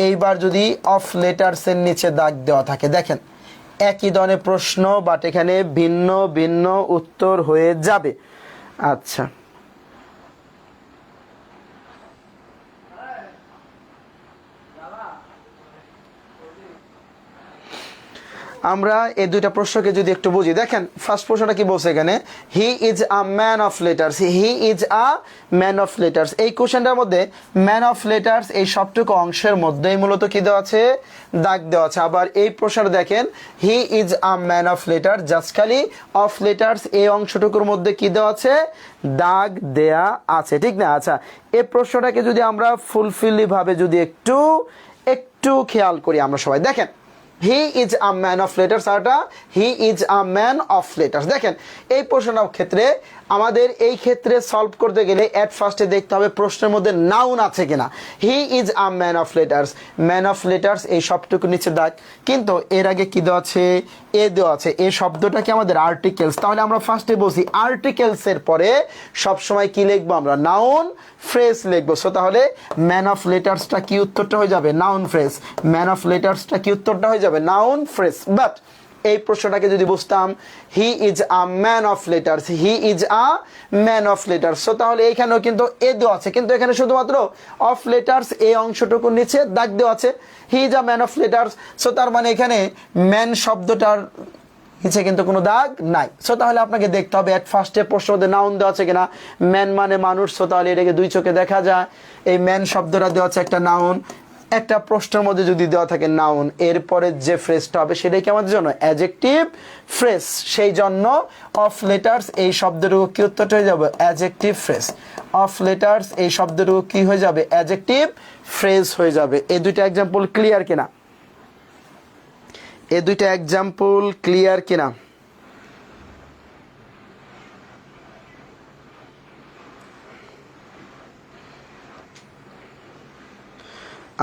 এইবার যদি অফ লেটার্সের নিচে দাগ দেওয়া থাকে, দেখেন একই ধরনের প্রশ্ন বাট এখানে ভিন্ন ভিন্ন উত্তর হয়ে যাবে। আচ্ছা আমরা এই দুইটা প্রশ্নকে যদি একটু বুঝি, দেখেন ফার্স্ট প্রশ্নটা কি বলছে এখানে, হি is a man of letters, he is a man of letters. এই কোশ্চেনটার মধ্যে ম্যান অফ লেটার্স এই সবটুকু অংশের মধ্যেই মূলত কি দেওয়া আছে? দাগ দেওয়া আছে। আবার এই প্রশ্নটা দেখেন, he is a man of letter, just খালি অফ লেটার্স এই অংশটুকুর মধ্যে কি দেওয়া আছে? দাগ দেয়া আছে, ঠিক না? আচ্ছা, এই প্রশ্নটাকে যদি আমরা ফুলফিলি ভাবে যদি একটু খেয়াল করি আমরা সবাই, দেখেন he is a man of letters, আরটা he is a man of letters. দেখেন এই প্রশ্নটার ক্ষেত্রে আমাদের এই ক্ষেত্রে সলভ করতে গেলে অ্যাট ফার্স্টে দেখতে হবে প্রশ্নের মধ্যে নাউন আছে কিনা। হি is a man of letters, man of letters এই সবটুকু নিচে দাগ, কিন্তু এর আগে কি দেওয়া আছে? এ দেওয়া আছে। এই শব্দটা কি আমাদের আর্টিকেলস, তাহলে আমরা ফার্স্টে বলছি আর্টিকেলসের পরে সবসময় কি লিখবো আমরা? নাউন ফ্রেজ লিখবো। সো তাহলে ম্যান অফ লেটার্সটা কি উত্তরটা হয়ে যাবে? Noun phrase. ম্যান অফ লেটার্সটা কি উত্তরটা হয়ে যাবে? Noun phrase. বাট এই প্রশ্নটাকে যদি বুঝতাম হি is a man of letters, he is a man of letters, so তাহলে এখানেও কিন্তু এ দেওয়া আছে, কিন্তু এখানে শুধুমাত্র অফ লেটার্স এই অংশটুকুর নিচে দাগ দেওয়া আছে, হি is a man of letters. So তার মানে এখানে ম্যান শব্দটার নিচে কিন্তু কোনো দাগ নাই। সো তাহলে আপনাকে দেখতে হবে অ্যাট ফার্স্টে প্রশ্ন মধ্যে নাউন দেওয়া আছে কিনা। ম্যান মানে মানুষ, সো তাহলে এটাকে দুই চোখে দেখা যায়, এই ম্যান শব্দটা দেওয়া আছে একটা নাউন। একটা প্রশ্নের মধ্যে যদি দেওয়া থাকে নাউন, এরপরে যে ফ্রেজটা হবে সেটাই কি আমাদের জন্য? Adjective phrase. সেই জন্য অফ লেটার্স এই শব্দটুকু কি উত্তরটা হয়ে যাবে? Adjective phrase. অফ লেটার্স এই শব্দটুকু কি হয়ে যাবে? অ্যাডজেক্টিভ ফ্রেজ হয়ে যাবে। এই দুইটা এক্সাম্পল ক্লিয়ার কিনা? এই দুইটা এক্সাম্পল ক্লিয়ার কিনা?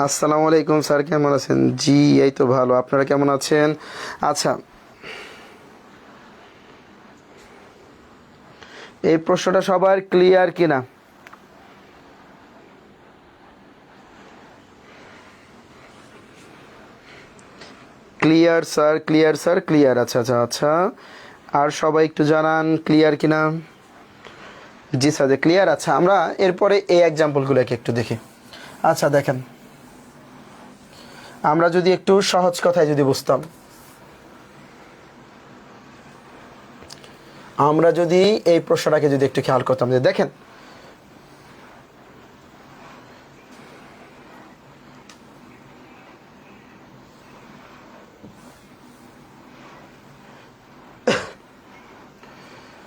আসসালামু আলাইকুম স্যার, কেমন আছেন? জি এই তো ভালো, আপনারা কেমন আছেন? আচ্ছা, এই প্রশ্নটা সবার ক্লিয়ার কিনা? Clear sir, clear sir, clear. আচ্ছা আচ্ছা আচ্ছা, আর সবাই একটু জানান ক্লিয়ার কিনা? জি স্যার ক্লিয়ার। আচ্ছা, আমরা এরপরে এই এক্সাম্পলগুলোকে একটু দেখি। আচ্ছা দেখেন, আমরা যদি একটু সহজ কথায় যদি বুঝতাম, আমরা যদি এই প্রশ্নটাকে যদি একটু খেয়াল করতাম, যে দেখেন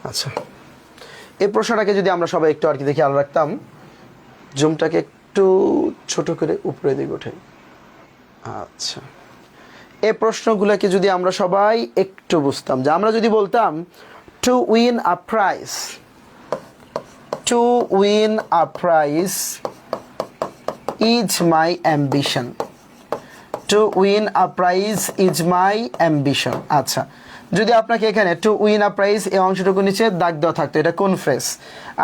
আচ্ছা, এই প্রশ্নটাকে যদি আমরা সবাই একটু আর কি খেয়াল রাখতাম, জুমটাকে একটু ছোট করে উপরে দিকে ওঠে। আচ্ছা, এই প্রশ্নগুলোকে যদি আমরা সবাই একটু বুঝতাম, যে আমরা যদি বলতাম two win a prize, two win a prize is my ambition, two win a prize is my ambition. আচ্ছা, যদি আপনাকে এখানে টু উইন আ প্রাইজ এই অংশটুকু নিচে দাগ দেওয়া থাকতো, এটা কোন ফ্রেজ?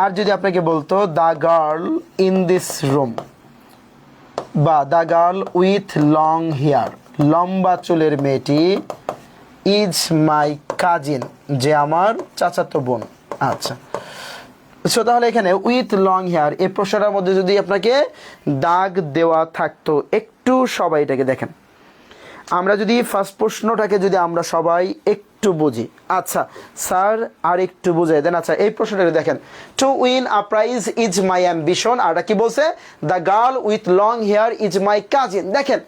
আর যদি আপনাকে বলতো the girl in this room, বা the girl with long hair, লম্বা চুলের মেয়েটি, ইজ মাই কাজিন, যে আমার চাচাতো বোন। আচ্ছা, সো তাহলে এখানে উইথ লং হেয়ার এই প্রশ্নটার মধ্যে যদি আপনাকে দাগ দেওয়া থাকতো, একটু সবাই এটাকে দেখেন, আমরা যদি ফার্স্ট প্রশ্নটাকে যদি আমরা সবাই একটু বুঝি। আচ্ছা স্যার আর একটু বুঝাই দেন। আচ্ছা, এই প্রশ্নটাকে দেখেন, to win a prize is my ambition, আর কি বলছে? The girl with long hair is my cousin. দেখেন,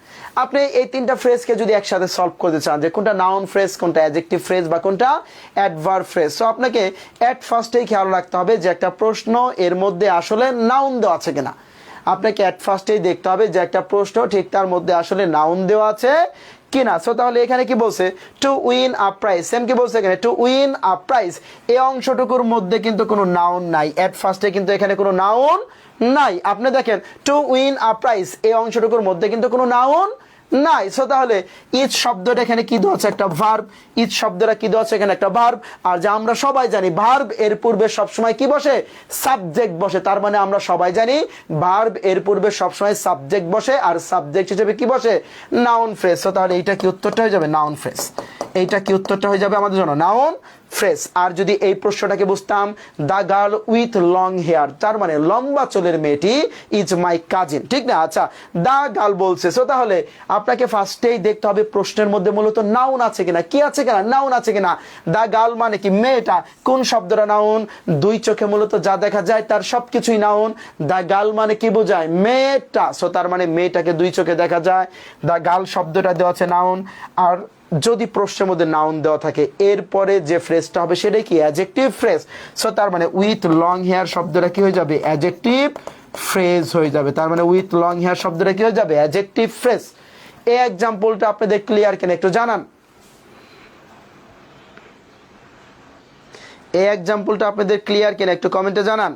আপনি এই তিনটা ফ্রেজকে যদি একসাথে সলভ করতে চান, যে কোনটা নাউন ফ্রেজ, কোনটা অ্যাডজেক্টিভ ফ্রেজ, বা কোনটা অ্যাডভার্ব ফ্রেজ, সো আপনাকে অ্যাট ফার্স্টেই খেয়াল রাখতে হবে যে একটা প্রশ্ন এর মধ্যে আসলে নাউন দেওয়া আছে কিনা। আপনাকে অ্যাট ফার্স্টেই দেখতে হবে যে একটা প্রশ্ন ঠিক তার মধ্যে আসলে নাউন দেওয়া আছে কিনা। সো তাহলে এখানে কি বলছে? Two win a prize, same কি বলছে এখানে? টু উইন আ প্রাইজ, এই অংশটুকুর মধ্যে কিন্তু কোনো নাউন নাই, অ্যাট ফার্স্টে কিন্তু এখানে কোনো নাউন নাই। আপনি দেখেন, টু উইন আ প্রাইজ এই অংশটুকুর মধ্যে কিন্তু কোনো নাউন নাই। সো তাহলে ইজ শব্দটা এখানে কি দেওয়া আছে? একটা ভার্ব। ইজ শব্দটা কি দেওয়া আছে? এখানে একটা ভার্ব। আর যা আমরা সবাই জানি, ভার্ব এর পূর্বে সবসময় কি বসে? সাবজেক্ট বসে। তার মানে আমরা সবাই জানি ভার্ব এর পূর্বে সবসময় সাবজেক্ট বসে, আর সাবজেক্ট হিসেবে কি বসে? Noun phrase. সো তাহলে এইটা কি উত্তরটা হয়ে যাবে? Noun phrase. এইটা কি উত্তরটা হয়ে যাবে আমাদের জন্য? Noun phrase. আর যদি এই প্রশ্নটাকে বুঝতাম, the girl with long hair, তার মানে লম্বা চুলের মেয়েটি ইজ মাই কাজিন, ঠিক না? আচ্ছা, দ্য গার্ল বলছে, সো তাহলে আপনাকে ফার্স্টেই দেখতে হবে প্রশ্নের মধ্যে মূলত নাউন আছে কিনা। কি আছে কিনা? নাউন আছে কিনা। দ্য গার্ল মানে কি? মেয়েটা। কোন শব্দটা নাউন? দুই চোখে মূলত যা দেখা যায় তার সবকিছুই নাউন। দ্য গার্ল মানে কি বোঝায়? মেয়েটা। সো তার মানে মেয়েটাকে দুই চোখে দেখা যায়। দ্য গার্ল শব্দটা দেওয়া আছে নাউন। আর যদি প্রশ্নের মধ্যে নাউন দেওয়া থাকে, এরপরে যে ফ্রেজটা হবে সেটাই কি? Adjective phrase. সো তার মানে উইথ লং হেয়ার শব্দটা কি হয়ে যাবে? অ্যাডজেক্টিভ ফ্রেজ হয়ে যাবে। তার মানে উইথ লং হেয়ার শব্দটা কি হয়ে যাবে? Adjective phrase. এই এক্সাম্পলটা আপনাদের ক্লিয়ার কিনা একটু জানান। এই এক্সাম্পলটা আপনাদের ক্লিয়ার কিনা একটু কমেন্টে জানান।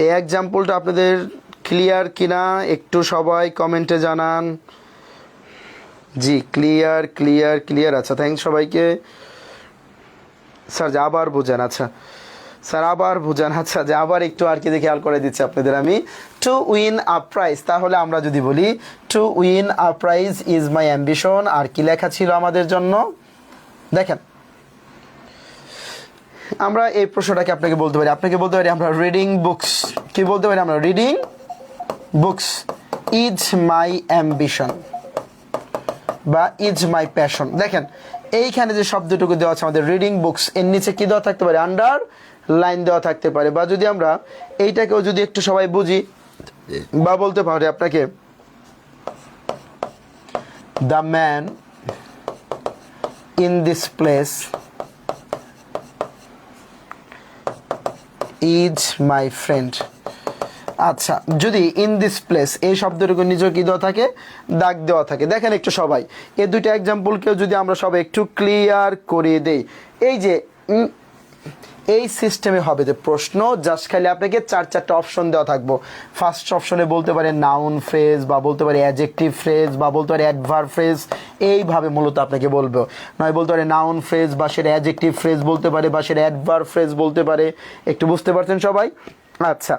এই এক্সাম্পলটা আপনাদের ক্লিয়ার কিনা একটু সবাই কমেন্টে জানান। জি, ক্লিয়ার ক্লিয়ার ক্লিয়ার। আচ্ছা, থ্যাংকস সবাইকে। স্যার যে আবার বোঝান। আচ্ছা স্যার আবার বোঝান। আচ্ছা, যে আবার একটু আর কি খেয়াল করে দিচ্ছি আপনাদের আমি। টু উইন আ প্রাইজ, তাহলে আমরা যদি বলি to win a prize is my ambition, আর কি লেখা ছিল আমাদের জন্য? দেখেন, আমরা এই প্রশ্নটাকে আপনাকে বলতে পারি, আমরা রিডিং বুকস। কি বলতে পারি আমরা? Reading books is my ambition বা ইজ মাই প্যাশন। দেখেন, এইখানে যে শব্দটুকু দেওয়া আছে আমাদের রিডিং বুকস, এর নিচে কি দেওয়া থাকতে পারে? আন্ডার লাইন দেওয়া থাকতে পারে। বা যদি আমরা এইটাকেও যদি একটু সবাই বুঝি, বা বলতে পারি আপনাকে, the man in this place is my friend. আচ্ছা, যদি ইন দিস প্লেস এই শব্দটুকু নিজেও কি দেওয়া থাকে? দাগ দেওয়া থাকে। দেখেন একটু সবাই এই দুইটা এক্সাম্পলকেও যদি আমরা সবাই একটু ক্লিয়ার করিয়ে দেই, এই যে এই সিস্টেমে হবে যে প্রশ্ন জাস্ট খালি আপনাকে চারটা অপশন দেওয়া থাকবো। ফার্স্ট অপশনে বলতে পারে নাউন ফ্রেজ, বা বলতে পারে অ্যাডজেক্টিভ ফ্রেজ, বা বলতে পারে অ্যাডভার্ব ফ্রেজ। এইভাবে মূলত আপনাকে বলবো, নয় বলতে পারে নাউন ফ্রেজ, বা সেটা অ্যাডজেক্টিভ ফ্রেজ বলতে পারে, বা সেটা অ্যাডভার্ব ফ্রেজ বলতে পারে। একটু বুঝতে পারছেন সবাই? আচ্ছা,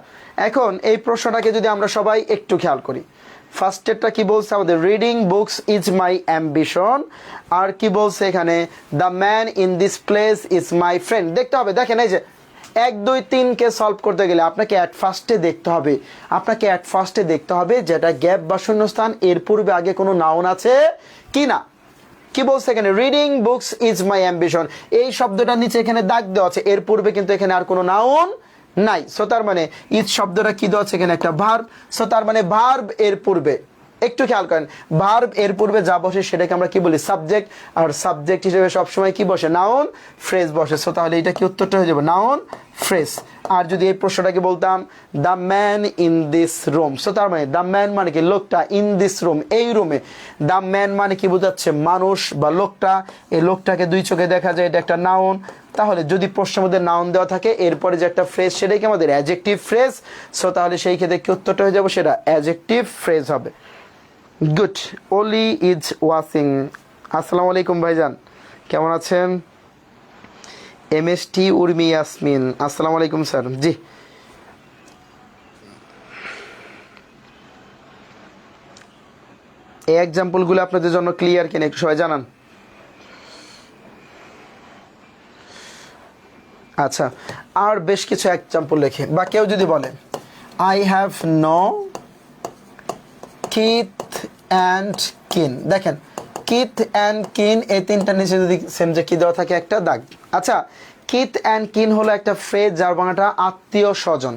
এখন এই প্রশ্নটাকে যদি আমরা সবাই একটু খেয়াল করি, ফার্স্টেরটা কি বলছে আমাদের? Reading books is my ambition. আর কি বলছে এখানে? The man in this place is my friend. দেখতে হবে, দেখেন এই যে 1 2 3 কে সলভ করতে গেলে আপনাকে অ্যাট ফার্স্টে দেখতে হবে যেটা গ্যাপ বা শূন্যস্থান এর পূর্বে আগে কোনো নাউন আছে কি না। কি বলছে এখানে, reading books is my ambition, এই শব্দটা নিচে এখানে দাগ দেওয়া আছে, এর পূর্বে কিন্তু এখানে আর কোনো নাউন নাই। সো তার মানে ইজ শব্দটা কি দেওয়া আছে এখানে একটা ভার্ব। সো তার মানে ভার্ব এর পূর্বে, একটু খেয়াল করেন, ভার্ব এর পূর্বে যা বসে সেটাকে আমরা কি বলি, সাবজেক্ট। আর সাবজেক্ট হিসেবে সবসময় কি বসে, নাউন ফ্রেজ বসে। সো তাহলে এটা কি উত্তরটা হয়ে যাবে, নাউন ফ্রেজ। আর যদি এই প্রশ্নটাকে বলতাম the man in this room, so তার মানে দ্য ম্যান মানে কি লোকটা, ইন দিস রুম এই রুমে, দ্য ম্যান মানে কি বোঝাচ্ছে, মানুষ বা লোকটা, এই লোকটাকে দুই চোখে দেখা যায়, এটা একটা নাউন। তাহলে যদি প্রশ্নের মধ্যে নাউন দেওয়া থাকে এরপরে যে একটা ফ্রেজ সেটাই কি আমাদের অ্যাডজেক্টিভ ফ্রেজ। সো তাহলে সেই ক্ষেত্রে কি উত্তরটা হয়ে যাবে, সেটা অ্যাডজেক্টিভ ফ্রেজ হবে। গুড। ওলি ইজ ওয়াচিং, আসসালামু আলাইকুম ভাইজান, কেমন আছেন? MST উর্মি ইয়াসমিন, আসসালামু আলাইকুম স্যার। জি, এই এক্সাম্পলগুলো আপনাদের জন্য ক্লিয়ার কিনা একটু সবাই জানান। আচ্ছা, আর বেশ কিছু এক্সাম্পল লেখে, বা কেউ যদি বলে I have no kith and kin, দেখেন কিথ অ্যান্ড কিন এই তিনটা নিচে যদি সেম যে কি দেওয়া থাকে একটা দাগ। আচ্ছা, কিথ অ্যান্ড কিন হলো একটা ফ্রেজ যার বাংলাটা আত্মীয় স্বজন।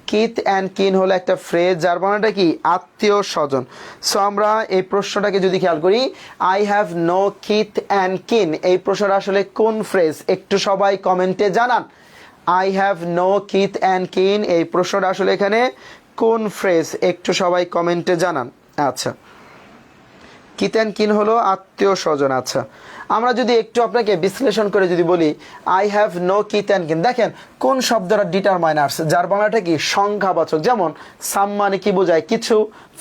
কিথ অ্যান্ড কিন হলো একটা ফ্রেজ যার বাংলাটা কি, আত্মীয় স্বজন। সো আমরা এই প্রশ্নটাকে যদি খেয়াল করি, I have no kith and kin, এই প্রশ্নটা আসলে কোন ফ্রেজ একটু সবাই কমেন্টে জানান। I have no kith and kin এই প্রশ্নটা আসলে এখানে কোন ফ্রেজ একটু সবাই কমেন্টে জানান। আচ্ছা, কিথ অ্যান্ড কিন হলো আত্মীয় স্বজন। আচ্ছা, আমরা যদি একটু আপনাকে বিশ্লেষণ করে যদি বলি I have no kith and kin, দেখেন কোন শব্দটা ডিটারমাইনার্স যার বাংলাটা কি সংখ্যাবাচক। যেমন সাম মানে কি বোঝায় কিছু,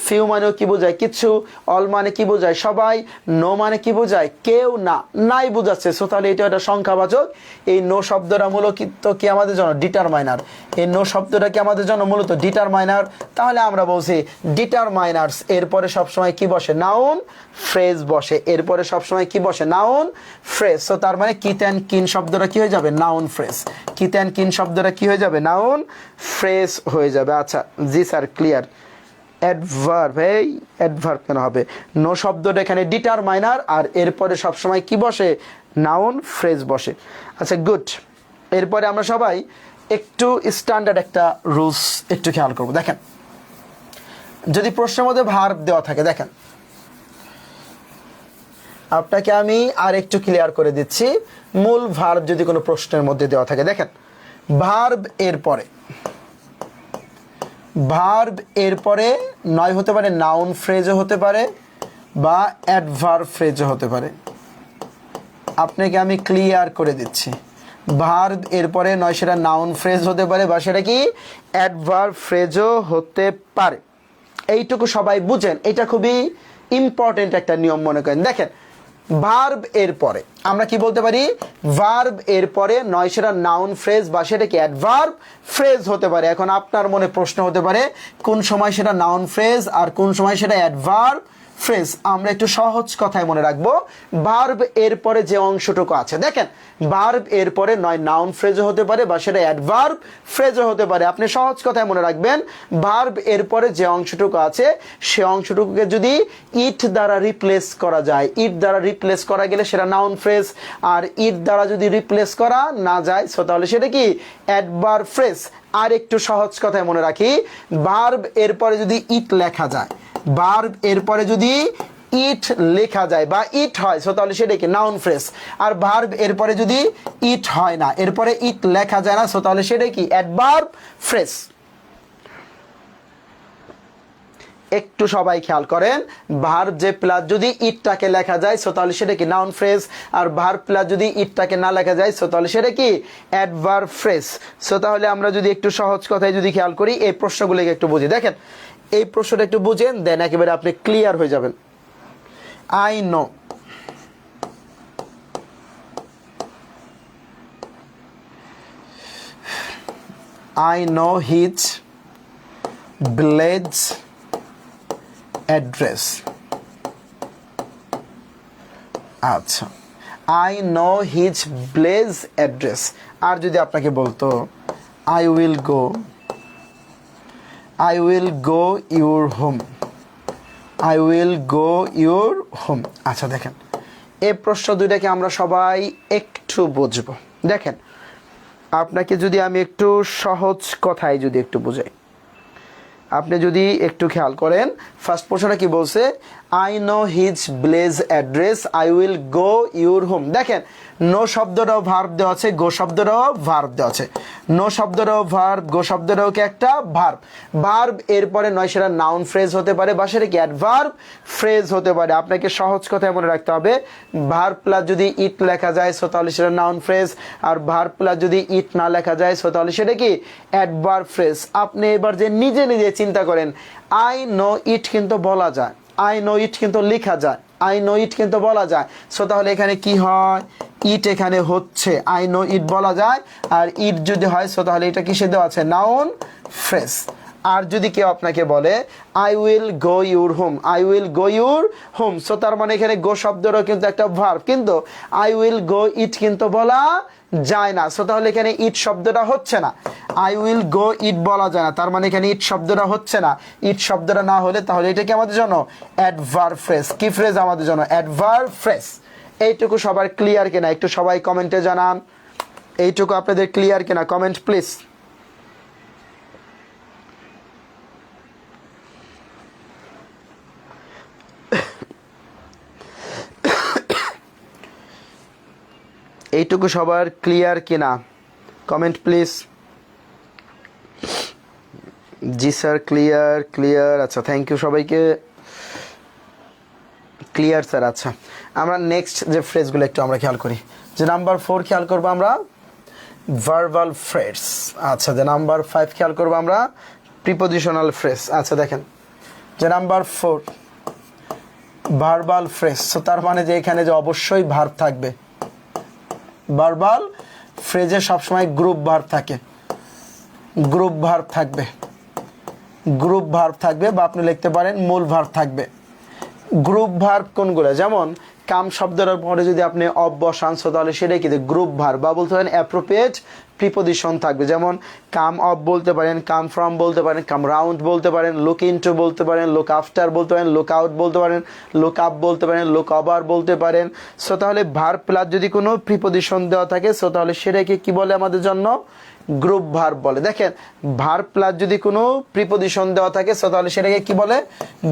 ফিউ মানেও কি বোঝায় কিছু, অল মানে কি বোঝায় সবাই, নো মানে কি বোঝায় কেউ না, নাই বোঝাচ্ছে। সো তাহলে এটা একটা সংখ্যাবাচক। এই নো শব্দটা মূলত কি আমাদের জন্য ডিটারমাইনার, এই নো শব্দটা কি আমাদের জন্য মূলত ডিটারমাইনার। তাহলে আমরা বলছি ডিটারমাইনার্স এরপরে সবসময় কি বসে, নাউন ফ্রেজ বসে, এরপরে সবসময় কি বসে, নাউন ফ্রেজ। সো তার মানে কিথ অ্যান্ড কিন শব্দটা কি হয়ে যাবে, নাউন ফ্রেজ। কিথ অ্যান্ড কিন শব্দটা কি হয়ে যাবে, নাউন ফ্রেজ হয়ে যাবে। আচ্ছা জি স্যার, ক্লিয়ার। অ্যাডভার্ব, এই অ্যাডভার্ব কেন হবে, নো শব্দটা এখানে ডিটারমাইনার আর এরপরে সবসময় কি বসে, নাউন ফ্রেজ বসে। আচ্ছা গুড। এরপরে আমরা সবাই একটু স্ট্যান্ডার্ড একটা রুলস একটু খেয়াল করবো। দেখেন যদি প্রশ্নের মধ্যে ভার্ব দেওয়া থাকে, দেখেন আপনাকে আমি আর একটু ক্লিয়ার করে দিচ্ছি, মূল ভার্ব যদি কোনো প্রশ্নের মধ্যে দেওয়া থাকে, দেখেন ভার্ব এরপরে নয় হতে পারে নাউন ফ্রেজও হতে পারে বা অ্যাডভার্ব ফ্রেজও হতে পারে। আপনাকে আমি ক্লিয়ার করে দিচ্ছি, ভার্ব এরপরে নয় সেটা নাউন ফ্রেজ হতে পারে বা সেটা কি অ্যাডভার্ব ফ্রেজও হতে পারে। এইটুকু সবাই বুঝেন, এটা খুবই ইম্পর্টেন্ট একটা নিয়ম মনে করেন। দেখেন ভার্ব এরপরে আমরা কি বলতে পারি, ভার্ব এরপরে নয় সেটা নাউন ফ্রেজ বা সেটা কি অ্যাডভার্ব ফ্রেজ হতে পারে। এখন আপনার মনে প্রশ্ন হতে পারে কোন সময় সেটা নাউন ফ্রেজ আর কোন সময় সেটা অ্যাডভার্ব ফ্রেজ। আমরা একটু সহজ কথায় মনে রাখবো, ভার্ব এরপরে যে অংশটুকু আছে, দেখেন ভার্ব এরপরে নয় নাউন ফ্রেজও হতে পারে বা সেটা অ্যাডভার্ব ফ্রেজও হতে পারে। আপনি সহজ কথায় মনে রাখবেন, ভার্ব এরপরে যে অংশটুকু আছে সে অংশটুকুকে যদি ইট দ্বারা রিপ্লেস করা যায়, ইট দ্বারা রিপ্লেস করা গেলে সেটা নাউন ফ্রেজ, আর ইট দ্বারা যদি রিপ্লেস করা না যায় সো তাহলে সেটা কি অ্যাডভার্ব ফ্রেজ। আর একটু সহজ কথায় মনে রাখি, ভার্ব এরপরে যদি ইট লেখা যায়, ভার্ব এরপরে যদি ইট লেখা যায় বা ইট হয় সো তাহলে সেটা কি নাউন ফ্রেজ। আর ভার্ব এরপরে যদি ইট হয় না, এরপরে ইট লেখা যায় না সো তাহলে সেটা কি অ্যাডভার্ব ফ্রেজ। একটু সবাই খেয়াল করেন, ভার্ব যে প্লাস যদি ইটটাকে লেখা যায় সো তাহলে সেটা কি নাউন ফ্রেজ, আর ভার্ব প্লাস যদি ইটটাকে না লেখা যায় সো তাহলে সেটা কি অ্যাডভার্ব ফ্রেজ। সো তাহলে আমরা যদি একটু সহজ কথায় যদি খেয়াল করি এই প্রশ্নগুলোকে একটু বুঝি। দেখেন এই প্রশ্নটা একটু বুঝেন, দেন একেবারে আপনি ক্লিয়ার হয়ে যাবেন। I know, I know his village address. আচ্ছা, I know his village address। আর যদি আপনাকে বলতো I will go, I will go your home, I will go your home. আচ্ছা দেখেন, এই প্রশ্ন দুইটাকে আমরা সবাই একটু বুঝবো। দেখেন, আপনাকে যদি আমি একটু সহজ কথায় যদি একটু বুঝাই, আপনি যদি একটু খেয়াল করেন, ফার্স্ট প্রশ্নটা কি বলছে, I know his village address, I will go your home. দেখেন, নো শব্দটাও ভার্ব দেওয়া আছে, গো শব্দটাও ভার্ব দেওয়া আছে। নো শব্দটাও ভার্ব, গো শব্দটাও কি একটা ভার্ব। ভার্ব এরপরে নয় সেটা নাউন ফ্রেজ হতে পারে বা সেটা কি অ্যাডভার্ব ফ্রেজ হতে পারে। আপনাকে সহজ কথায় মনে রাখতে হবে, ভার্ব প্লাস যদি ইট লেখা যায় সো তাহলে সেটা নাউন ফ্রেজ, আর ভার্ব প্লাস যদি ইট না লেখা যায় সো তাহলে সেটা কি অ্যাডভার্ব ফ্রেজ। আপনি এবার যে নিজে নিজে চিন্তা করেন, আই নো ইট কিন্তু বলা যায়, আই নো ইট কিন্তু লেখা যায়, আই নো ইট কিন্তু বলা যায়। সো তাহলে এখানে কি হয়, ইট এখানে হচ্ছে, আই নো ইট বলা যায়, আর ইট যদি হয় সো তাহলে এটা কিসে দেওয়া আছে, নাউন ফ্রেজ। আর যদি কেউ আপনাকে বলে I will go your home, I will go your home, so তার মানে এখানে গো শব্দটাও কিন্তু একটা ভার্ব, কিন্তু আই উইল গো ইট কিন্তু বলা যায় না। সো তাহলে এখানে ইট শব্দটা হচ্ছে না, আই উইল গো ইট বলা যায় না, তার মানে এখানে ইট শব্দটা হচ্ছে না। ইট শব্দটা না হলে তাহলে এটা কি আমাদের জন্য অ্যাডভার্ব ফ্রেজ। কি ফ্রেজ আমাদের জন্য, অ্যাডভার্ব ফ্রেজ। এইটুকু সবার ক্লিয়ার কিনা একটু সবাই কমেন্টে জানান, এইটুকু আপনাদের ক্লিয়ার কিনা, কমেন্ট প্লিজ। এইটুকু সবার ক্লিয়ার কিনা, comment please. G sir, clear clear. আচ্ছা, থ্যাংক ইউ সবাইকে, ক্লিয়ার স্যার। আচ্ছা, আমরা নেক্সট যে ফ্রেজগুলো একটু আমরা খেয়াল করি, যে নাম্বার 4 খেয়াল করবো আমরা ভার্বাল ফ্রেজ। আচ্ছা, যে নাম্বার 5 খেয়াল করবো আমরা প্রিপোজিশনাল ফ্রেজ। আচ্ছা দেখেন, যে নাম্বার 4 ভার্বাল ফ্রেজ, সো তার মানে যে এখানে যে অবশ্যই ভার্ব থাকবে। ভার্বাল ফ্রেজে সবসময় গ্রুপ ভার্ব থাকে, গ্রুপ ভার্ব থাকবে, গ্রুপ ভার্ব থাকবে, বা আপনি লিখতে পারেন মূল ভার্ব থাকবে। গ্রুপ ভার্ব কোনগুলো, যেমন কাম শব্দের পরে যদি আপনি অফ বসান সো তাহলে সেটাই কিন্তু গ্রুপ ভার্ব, বা বলতে পারেন অ্যাপ্রোপ্রিয়েট প্রিপোজিশন থাকবে, যেমন কাম অফ বলতে পারেন, কাম ফ্রম বলতে পারেন, কাম রাউন্ড বলতে পারেন, লুক ইনটু বলতে পারেন, লুক আফটার বলতে পারেন, লুক আউট বলতে পারেন, লুক আপ বলতে পারেন, লুক ওভার বলতে পারেন। সো তাহলে ভার্ব প্লাস যদি কোনো প্রিপোজিশন দেওয়া থাকে সো তাহলে সেটাকে কি বলে আমাদের জন্য, গ্রুপ ভার্ব বলে। দেখেন, ভার্ব প্লাস যদি কোনো প্রিপোজিশন দেওয়া থাকে সো তাহলে সেটাকে কি বলে,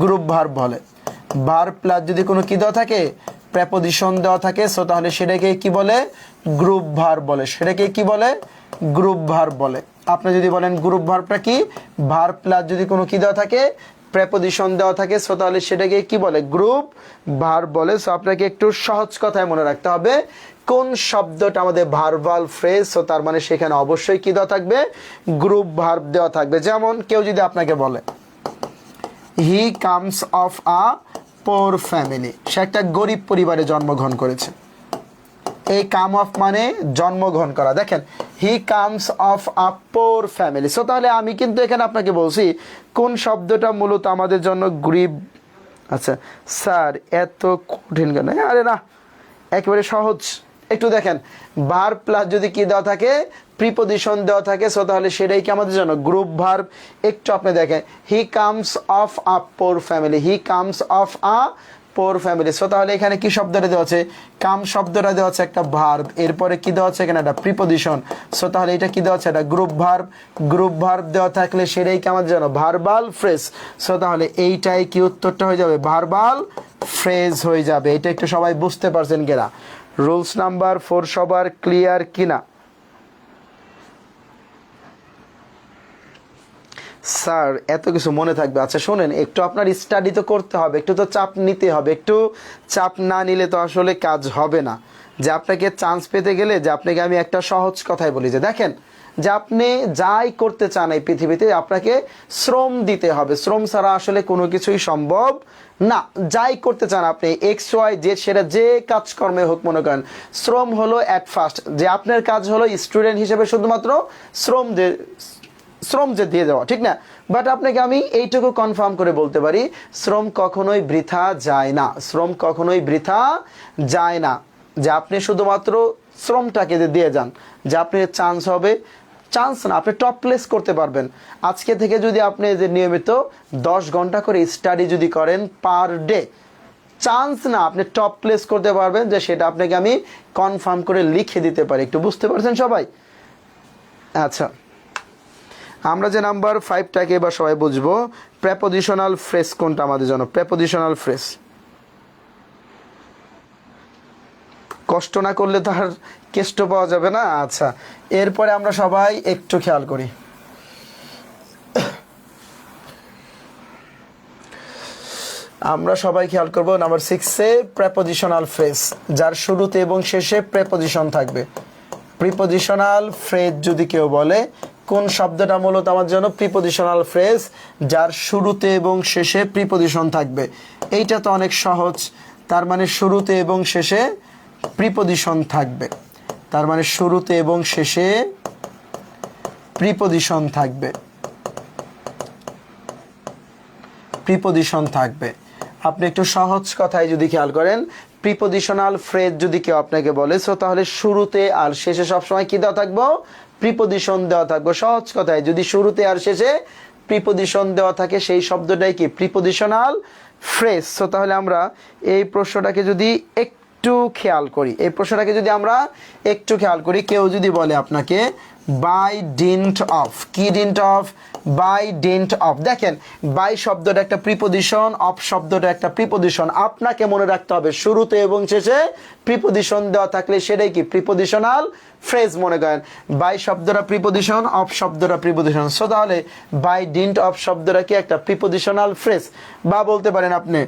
গ্রুপ ভার্ব বলে। ভার্ব প্লাস যদি কোনো কি দেওয়া থাকে, প্রেপোজিশন দেওয়া থাকে সো তাহলে সেটাকে কি বলে, গ্রুপ ভার্ব বলে। সেটাকে কি বলে, গ্রুপ ভার্ব বলে। আপনি যদি বলেন গ্রুপ ভার্বটা কি, ভার্ব প্লাস যদি কোনো কি দেওয়া থাকে, প্রেপোজিশন দেওয়া থাকে সো তাহলে সেটাকে কি বলে, গ্রুপ ভার্ব বলে। সো আপনাকে একটু সহজ কথায় মনে রাখতে হবে, কোন শব্দটা আমাদের ভার্বাল ফ্রেজ, সো তার মানে সেখানে অবশ্যই কি দেওয়া থাকবে, গ্রুপ ভার্ব দেওয়া থাকবে। যেমন কেউ যদি আপনাকে বলে he comes of a poor family, সে একটা গরিব পরিবারে জন্মগ্রহণ করেছে। এই কাম অফ মানে জন্মগ্রহণ করা। দেখেন, হি comes of a poor family, so তাহলে আমি কিন্তু এখানে আপনাকে বলছি কোন শব্দটা মূলত আমাদের জন্য গরিব। আচ্ছা স্যার, এত কঠিন কেন? আরে না, একেবারে সহজ। একটু দেখেন, ভার্ব প্লাস যদি কি দেওয়া থাকে, প্রিপোজিশন দেওয়া থাকে সো তাহলে সেটাই কি আমাদের জন্য গ্রুপ ভার্ব। একটু আপনি দেখেন, হি comes of a poor family, he comes of a poor family. So তাহলে এখানে কি শব্দটা দেওয়া আছে, কাম শব্দটা দেওয়া আছে একটা ভার্ব, এরপরে কি দেওয়া আছে এখানে একটা প্রিপোজিশন। সো তাহলে এটা কি দেওয়া আছে, একটা গ্রুপ ভার্ব। গ্রুপ ভার্ব দেওয়া থাকলে সেটাই কি আমাদের জন্য ভার্বাল ফ্রেজ। সো তাহলে এইটাই কি উত্তরটা হয়ে যাবে, ভার্বাল ফ্রেজ হয়ে যাবে। এটা একটু সবাই বুঝতে পারছেন কিনা? রুলস নাম্বার 4 সবার ক্লিয়ার কিনা? স্যার, এত কিছু মনে থাকবে? আচ্ছা শোনেন, একটু আপনার স্টাডি তো করতে হবে, একটু তো চাপ নিতে হবে। একটু চাপ না নিলে তো আসলে কাজ হবে না। যে আপনাকে চান্স পেতে গেলে, যে আপনাকে আমি একটা সহজ কথাই বলি, যে দেখেন, যে আপনি যাই করতে চান এই পৃথিবীতে আপনাকে শ্রম দিতে হবে। শ্রম ছাড়া আসলে কোনো কিছুই সম্ভব না। যাই করতে চান আপনি, এক্স ওয়াই জেড, সেটা যে কাজকর্মে হোক, মনে করেন শ্রম হলো অ্যাট ফার্স্ট যে আপনার কাজ হলো স্টুডেন্ট হিসেবে শুধুমাত্র শ্রম যে দিয়ে দেওয়া, ঠিক না? বাট আপনাকে আমি এইটুকু কনফার্ম করে বলতে পারি, শ্রম কখনোই বৃথা যায় না, শ্রম কখনোই বৃথা যায় না। যে আপনি শুধুমাত্র শ্রমটাকে দিয়ে যান, যে আপনি চান্স হবে চান্স না, আপনি টপ প্লেস করতে পারবেন। আজকে থেকে যদি আপনি যে নিয়মিত 10 ঘন্টা করে স্টাডি যদি করেন পার ডে, চান্স না আপনি টপ প্লেস করতে পারবেন, যে সেটা আপনাকে আমি কনফার্ম করে লিখে দিতে পারি। একটু বুঝতে পারছেন সবাই? আচ্ছা, আমরা যে নাম্বার 5টাকে এবার সবাই বুঝবো, প্রেপোজিশনাল ফ্রেজ কোনটা আমাদের জন্য। প্রেপোজিশনাল ফ্রেজ কষ্ট না করলে তার কেষ্ট পাওয়া যাবে না। আচ্ছা, এরপরে আমরা সবাই একটু খেয়াল করি। আমরা সবাই খেয়াল করব নাম্বার 6-এ প্রেপোজিশনাল ফ্রেজ, যার শুরুতে এবং শেষে প্রেপোজিশন থাকবে। প্রিপোজিশনাল ফ্রেজ যদি কেউ বলে, কোন শব্দটা মূলত আমার জন্য প্রিপোজিশনাল ফ্রেজ, যার শুরুতে এবং শেষে প্রিপোজিশন থাকবে। এইটা তো অনেক সহজ। তার মানে শুরুতে এবং শেষে প্রিপোজিশন থাকবে, তার মানে শুরুতে এবং শেষে প্রিপোজিশন থাকবে, প্রিপোজিশন থাকবে। আপনি একটু সহজ কথায় যদি খেয়াল করেন, প্রিপোজিশনাল ফ্রেজ যদি কেউ আপনাকে বলে, সো তাহলে শুরুতে আর শেষে সবসময় কি দেওয়া থাকবো? প্রিপোজিশন দেওয়া থাকবে। সহজ কথায় যদি শুরুতে আর শেষে প্রিপোজিশন দেওয়া থাকে, সেই শব্দটাই কি? Prepositional phrase. সো তাহলে আমরা এই প্রশ্নটাকে যদি একটু খেয়াল করি, এই প্রশ্নটাকে যদি আমরা একটু খেয়াল করি, কেউ যদি বলে আপনাকে বাই ডিন্ট অফ, কি dint of? By dint of. দেখেন, বাই শব্দটা একটা প্রিপোজিশন, অফ শব্দটা একটা প্রিপোজিশন। আপনাকে মনে রাখতে হবে শুরুতে এবং শেষে প্রিপোজিশন দেওয়া থাকলে সেটাই কি? প্রিপোজিশনাল ফ্রেজ মনে করেন। বাই শব্দটা প্রিপোজিশন, অফ শব্দটা প্রিপোজিশন। সো তাহলে বাই ডিন্ট অফ শব্দটা কি? একটা প্রিপোজিশনাল ফ্রেজ। বা বলতে পারেন আপনি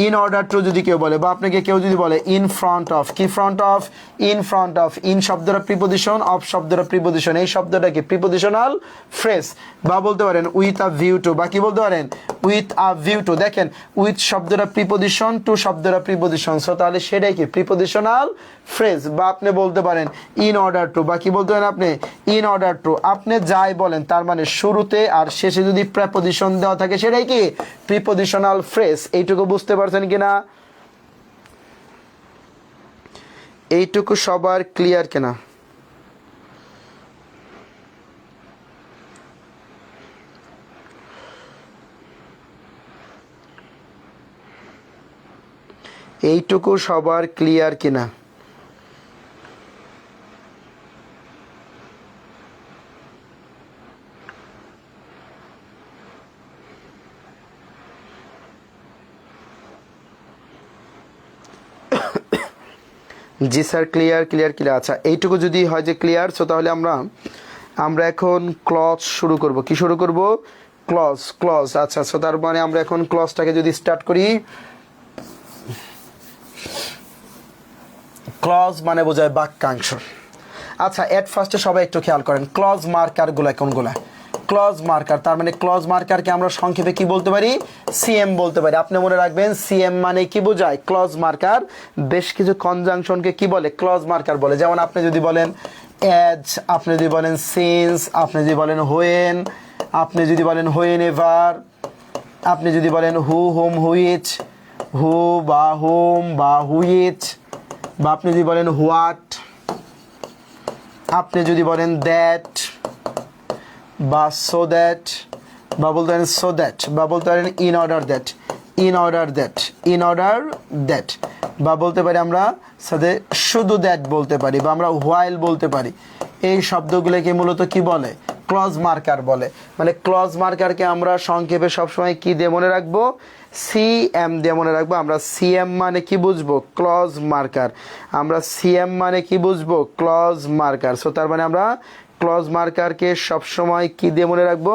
ইন অর্ডার টু যদি কেউ বলে, বা আপনাকে কেউ যদি বলে ইন ফ্রন্ট অফ, কি front of? In front of. In শব্দটা প্রিপোজিশন, অফ শব্দটা প্রিপোজিশন। এই শব্দটা কি? Prepositional phrase. বা বলতে পারেন উইথ আ ভিউ টু, বা কি বলতে পারেন? With a view to. দেখেন, উইথ শব্দটা প্রিপোজিশন, টু শব্দটা প্রিপোজিশন। সো তাহলে সেটাই কি? Prepositional phrase. বা আপনি বলতে পারেন ইন অর্ডার টু, বা কি বলতে পারেন আপনি? In order to. আপনি যাই বলেন, তার মানে শুরুতে আর শেষে যদি প্রেপোজিশন দেওয়া থাকে সেটাই কি? Prepositional phrase. এইটুকু বুঝতে পারছেন কিনা? এইটুকু সবার ক্লিয়ার কিনা? এইটুকু সবার ক্লিয়ার কিনা? জি স্যার, ক্লিয়ার ক্লিয়ার ক্লিয়ার। আচ্ছা, এইটুকু যদি হয় যে ক্লিয়ার, সো তাহলে আমরা এখন ক্লজ শুরু করব। কি শুরু করব? ক্লজ। ক্লজ। আচ্ছা, সো তার মানে আমরা এখন ক্লজটাকে যদি স্টার্ট করি, ক্লজ মানে বোঝায় বাক্যাংশ। আচ্ছা, এট ফার্স্টে সবাই একটু খেয়াল করেন, ক্লজ মার্কারগুলো কোনগুলো? ক্লজ মার্কার, তার মানে ক্লজ মার্কারকে আমরা সংক্ষেপে কি বলতে পারি? সিএম বলতে পারি। আপনি মনে রাখবেন সিএম মানে কি বোঝায়? Clause marker. বেশ কিছু কনজাংশনকে কি বলে? ক্লজ মার্কার বলে। যেমন আপনি যদি বলেন এজ, আপনি যদি বলেন সিন্স, আপনি যদি বলেন হোয়েন, আপনি যদি বলেন হোয়েন এভার, আপনি যদি বলেন হু, হোম, হুইচ, হু বা হোম বা হুইচ, বা আপনি যদি বলেন হোয়াট, আপনি যদি বলেন দ্যাট, বা সো দ্যাট, বা বলতে পারেন সো দ্যাট, বা বলতে পারেন in order that, in order that, in order that, বা বলতে পারি আমরা সাথে শুধু দ্যাট বলতে পারি, বা আমরা হোয়াইল বলতে পারি। এই শব্দগুলোকে মূলত কি বলে? ক্লজ মার্কার বলে। মানে ক্লজ মার্কারকে আমরা সংক্ষেপে সবসময় কি দিয়ে মনে রাখবো? সিএম দিয়ে মনে রাখবো। আমরা সিএম মানে কি বুঝবো? Clause marker. আমরা সিএম মানে কি বুঝবো? Clause marker. সো তার মানে আমরা ক্লজ মার্কারকে সবসময় কি দিয়ে মনে রাখবো?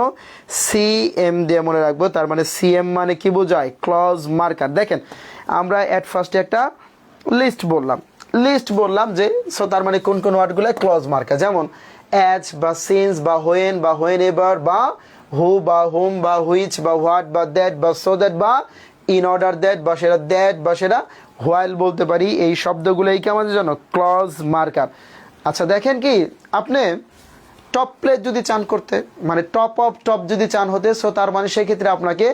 সিএম দিয়ে মনে রাখবো। তার মানে সিএম মানে কি বোঝায়? Clause marker. দেখেন, আমরা অ্যাট ফার্স্টে একটা লিস্ট বললাম যে, সো তার মানে কোন কোন ওয়ার্ডগুলো ক্লজ মার্কার, যেমন অ্যাজ বা সিন্স বা হোয়েন বা হোয়েন এভার, বা হু বা হোম বা হুইচ বা হোয়াট বা দ্যাট বা সো দ্যাট, বা ইন অর্ডার দ্যাট, বা সেটা দ্যাট, বা সেটা হোয়াইল বলতে পারি। এই শব্দগুলোই কি আমাদের জন্য ক্লজ মার্কার। আচ্ছা, দেখেন কি আপনি টপ প্লেস যদি চান করতে, মানে টপ অফ টপ যদি চান হতে, সো তার মানে সেক্ষেত্রে আপনাকে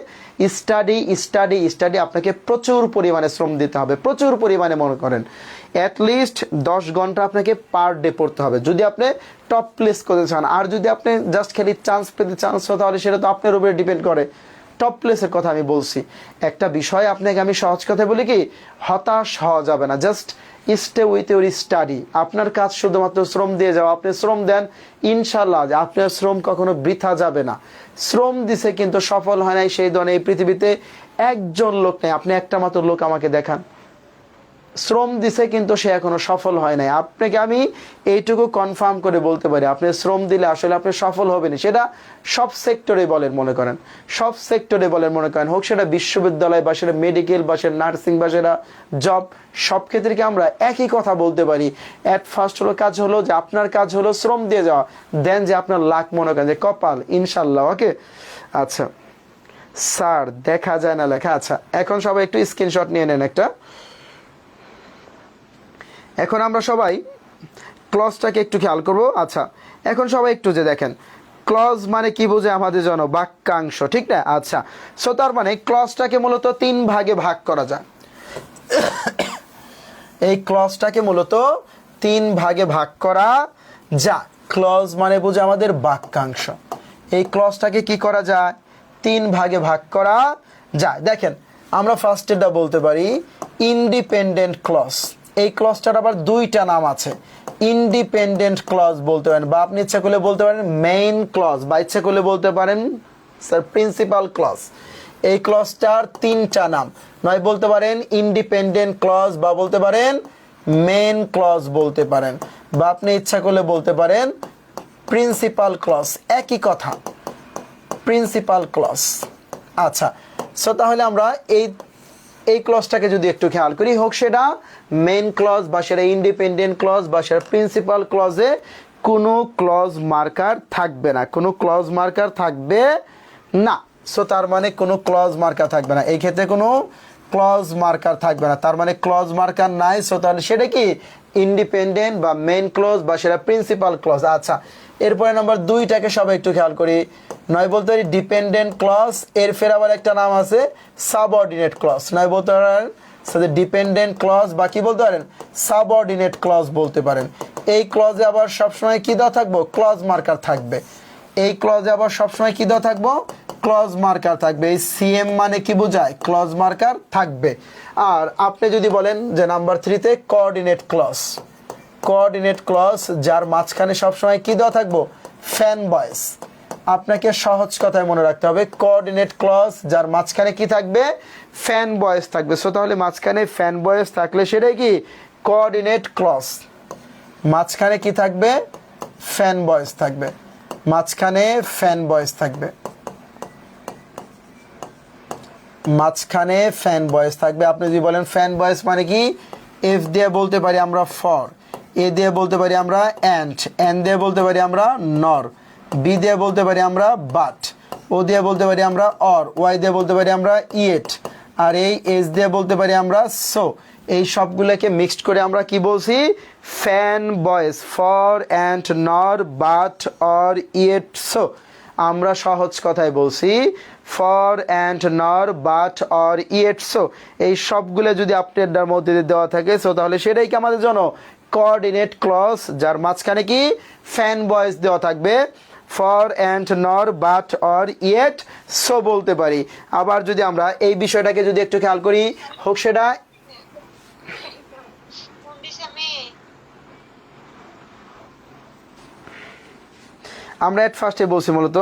স্টাডি আপনাকে প্রচুর পরিমাণে শ্রম দিতে হবে, প্রচুর পরিমাণে মনে করেন অ্যাটলিস্ট 10 ঘন্টা আপনাকে পার ডে পড়তে হবে যদি আপনি টপ প্লেস করতে চান। আর যদি আপনি জাস্ট খালি চান্স পেতে চান, সো তাহলে সেটা তো আপনার উপরে ডিপেন্ড করে। টপ প্লেসের কথা আমি বলছি। একটা বিষয় আপনাকে আমি সহজ কথা বলি কি, হতাশ হওয়া যাবে না, just stay with your study. আপনার কাজ শুধুমাত্র শ্রম দিয়ে যাওয়া, আপনি শ্রম দেন, ইনশাল্লাহ যে আপনার শ্রম কখনো বৃথা যাবে না। শ্রম দিছে কিন্তু সফল হয় নাই সেই ধরনের এই পৃথিবীতে একজন লোক নেই। আপনি একটা মাত্র লোক আমাকে দেখান শ্রম দিছে কিন্তু সে এখনো সফল হয় নাই। আপনাকে আমি এইটুকু কনফার্ম করে বলতে পারি, আপনি শ্রম দিলে আসলে আপনি সফল হবেন। সেটা সব সেক্টরে বলেন, মনে করেন সব সেক্টরে বলেন, মনে করেন হোক সেটা বিশ্ববিদ্যালয় বা সেটা মেডিকেল বা সেটা নার্সিং বা সেটা জব, সব ক্ষেত্রে কি আমরা একই কথা বলতে পারি। অ্যাট ফার্স্ট হলো কাজ হলো যে আপনার কাজ হলো শ্রম দিয়ে যাওয়া, দেন যে আপনার লাক মনে করেন যে কপাল, ইনশাল্লাহ। ওকে, আচ্ছা স্যার দেখা যায় না লেখা। আচ্ছা এখন সবাই একটু স্ক্রিনশট নিয়ে নেন একটা। এখন আমরা সবাই ক্লজটাকে একটু খেয়াল করব। আচ্ছা এখন সবাই একটু যে দেখেন ক্লজ মানে কি বোঝে আমাদের জন্য, বাক্যাংশ, ঠিক না? আচ্ছা সো তার মানে ক্লজটাকে মূলত 3 ভাগে ভাগ করা যায়। এই ক্লজটাকে মূলত 3 ভাগে ভাগ করা যায়। ক্লজ মানে বোঝে আমাদের বাক্যাংশ। এই ক্লজটাকে কি করা যায়? 3 ভাগে ভাগ করা যায়। দেখেন আমরা ফার্স্টেরটা বলতে পারি ইন্ডিপেন্ডেন্ট ক্লজ। এই ক্লজটার আবার 2টা নাম আছে। ইন্ডিপেন্ডেন্ট ক্লজ বলতে পারেন, বা আপনি ইচ্ছা করলে বলতে পারেন মেইন ক্লজ, বা ইচ্ছা করলে বলতে পারেন স্যার প্রিন্সিপাল ক্লজ। এই ক্লজটার 3টা নাম, নয় বলতে পারেন ইন্ডিপেন্ডেন্ট ক্লজ, বা বলতে পারেন মেইন ক্লজ বলতে পারেন, বা আপনি ইচ্ছা করলে বলতে পারেন প্রিন্সিপাল ক্লজ, একই কথা, প্রিন্সিপাল ক্লজ। আচ্ছা সো তাহলে আমরা এই ক্লজটাকে যদি একটু খেয়াল করি, হোক সেটা মেইন ক্লজ বা সেটা ইন্ডিপেন্ডেন্ট ক্লজ বা সেটা প্রিন্সিপাল ক্লজে কোনো ক্লজ মার্কার থাকবে না, কোনো ক্লজ মার্কার থাকবে না। সো তার মানে কোনো ক্লজ মার্কার থাকবে না, এই ক্ষেত্রে কোনো ক্লজ মার্কার থাকবে না, তার মানে ক্লজ মার্কার নাই। সো তাহলে সেটা কি ইন্ডিপেন্ডেন্ট বা মেইন ক্লজ বা সেটা প্রিন্সিপাল ক্লজ। আচ্ছা এরপরে নাম্বার 2টাকে সবাই একটু খেয়াল করি, নয় বলতে পারি ডিপেন্ডেন্ট ক্লজ, এর ফের আবার একটা নাম আছে সাবঅর্ডিনেট ক্লজ। নয় বলতে পারেন ডিপেন্ডেন্ট ক্লজ বা কি বলতে পারেন সাবঅর্ডিনেট ক্লজ বলতে পারেন। এই ক্লজে আবার সবসময় কি দেওয়া থাকবো? ক্লজ মার্কার থাকবে। এই ক্লজে আবার সবসময় কি দেওয়া থাকবো? ক্লজ মার্কার থাকবে। এই সিএম মানে কি বোঝায়? ক্লজ মার্কার থাকবে। আর আপনি যদি বলেন যে নাম্বার 3তে কোঅর্ডিনেট ক্লজ, কোঅর্ডিনেট ক্লজ যার মাঝখানে সবসময় কি দেওয়া থাকবো? ফ্যান বয়েস। আপনাকে সহজ কথায় মনে রাখতে হবে কোঅর্ডিনেট ক্লজ যার মাঝখানে কি থাকবে? ফ্যান বয়েস থাকবে। সো তাহলে মাঝখানে ফ্যান বয়েস থাকলে সেটাই কি কোঅর্ডিনেট ক্লজ। মাঝখানে কি থাকবে? ফ্যান বয়েস থাকবে, মাঝখানে ফ্যান বয়েস থাকবে, মাঝখানে ফ্যান বয়েস থাকবে। আপনি যদি বলেন ফ্যান বয়েস মানে কি, এফ দিয়ে বলতে পারি আমরা ফর, এ দিয়ে বলতে পারি আমরা অ্যান্ড, এন দিয়ে বলতে পারি আমরা নর, বি দিয়ে বলতে পারি আমরা বাট, ও দিয়ে বলতে পারি আমরা অর, ওয়াই দিয়ে বলতে পারি আমরা ইয়েট, আর এই এস দিয়ে বলতে পারি আমরা সো। এই সবগুলোকে মিক্সড করে আমরা কি বলছি? ফ্যান বয়েস, ফর অ্যান্ড নর বাট অর ইয়েট সো। আমরা সহজ কথায় বলছি ফর অ্যান্ড নর বাট অর ইয়েট সো। এই সবগুলো যদি আপনার মধ্যে দেওয়া থাকে সো তাহলে সেটাই কি আমাদের জন্য কোঅর্ডিনেট ক্লজ, যার মাঝখানে কি ফ্যান বয়েস দেওয়া থাকবে, ফর অ্যান্ড নর বাট অর ইয়েট সো বলতে পারি। আবার যদি আমরা এই বিষয়টাকে যদি একটু খেয়াল করি, হোক সেটা আমরা এট ফার্স্টে বলছি মূলত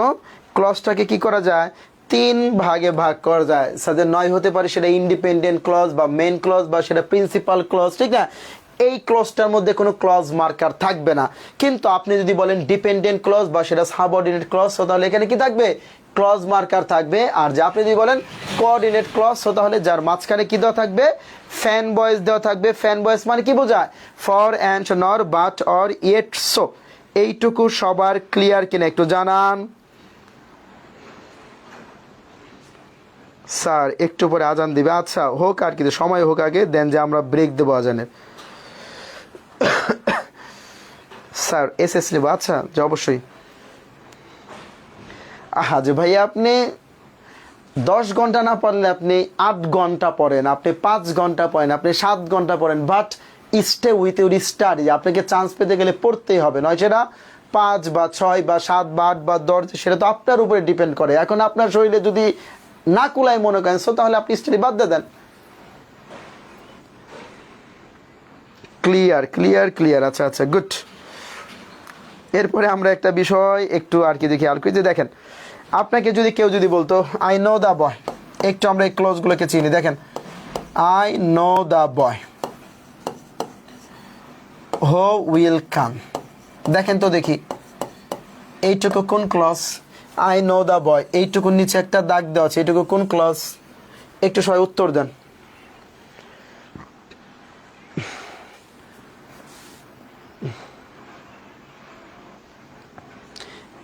ক্লজটাকে কি করা যায়? 3 ভাগে ভাগ করা যায়। সাথে 9 হতে পারে সেটা ইন্ডিপেন্ডেন্ট ক্লজ বা মেইন ক্লজ বা সেটা প্রিন্সিপাল ক্লজ, ঠিক না? এই ক্লজটার মধ্যে কোনো ক্লজ মার্কার থাকবে না। কিন্তু আপনি যদি বলেন ডিপেন্ডেন্ট ক্লজ বা সেটা সাবঅর্ডিনেট ক্লজ, তাহলে এখানে কি থাকবে? ক্লজ মার্কার থাকবে। আর যে আপনি যদি বলেন কোঅর্ডিনেট ক্লজ, তাহলে যার মাঝখানে কি দেওয়া থাকবে? ফ্যান বয়েস দেওয়া থাকবে। ফ্যান বয়েস মানে কি বোঝায়? ফর অ্যান্ড নর বাট অর ইয়েট সো। এইটুকু সবার ক্লিয়ার কিনা একটু জানান। স্যার একটু পরে আজান দিবে। আচ্ছা হোক, আর কিন্তু সময় হোক আগে, দেন যে আমরা ব্রেক দেবো আজানের। স্যার এসএস নেব? আচ্ছা যে অবশ্যই যে ভাই আপনি 10 ঘন্টা না পড়লে আপনি 8 ঘন্টা পড়েন, আপনি 5 ঘন্টা পড়েন, আপনি 7 ঘন্টা পড়েন, but stay with your study. আপনাকে চান্স পেতে গেলে পড়তেই হবে, নয় সেটা 5 বা 6 বা 7 বা 8 বা 10, সেটা তো আপনার উপরে ডিপেন্ড করে। এখন আপনার শরীরে যদি না কুলায় মনে করেন, সো তাহলে আপনি স্টাডি বাদ দিয়ে দেন। ক্লিয়ার ক্লিয়ার ক্লিয়ার, আচ্ছা আচ্ছা, গুড। এরপরে আমরা একটা বিষয় একটু আর কি দেখি, আর কি যে দেখেন, আপনাকে যদি কেউ যদি বলতো আই নো দ্য বয়, একটু আমরা এই ক্লোজগুলোকে চিনি, দেখেন I know the boy who will come, দেখেন তো দেখি এইটুকু কোন clause? I know the boy, এইটুকুর নিচে একটা দাগ দেওয়া আছে, এইটুকু কোন ক্লজ? একটু সবাই উত্তর দেন।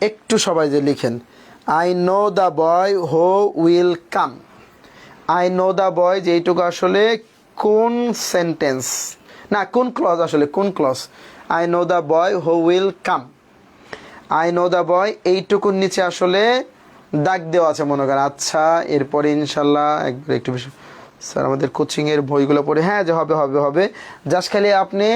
একটু সবাই যে লিখেন I know the boy who will come. I know the boy যে এইটুকু আসলে কোন সেন্টেন্স, না কোন ক্লজ, আসলে কোন clause? I know the boy who will come. I know the boy এইটুকুর নিচে আসলে দাগ দেওয়া আছে মনে করেন। আচ্ছা, এরপরে ইনশাল্লাহ একবার একটু বেশি স্যার আমাদের কোচিংয়ের বইগুলো পড়ে, হ্যাঁ যে হবে হবে হবে, জাস্ট খালি আপনি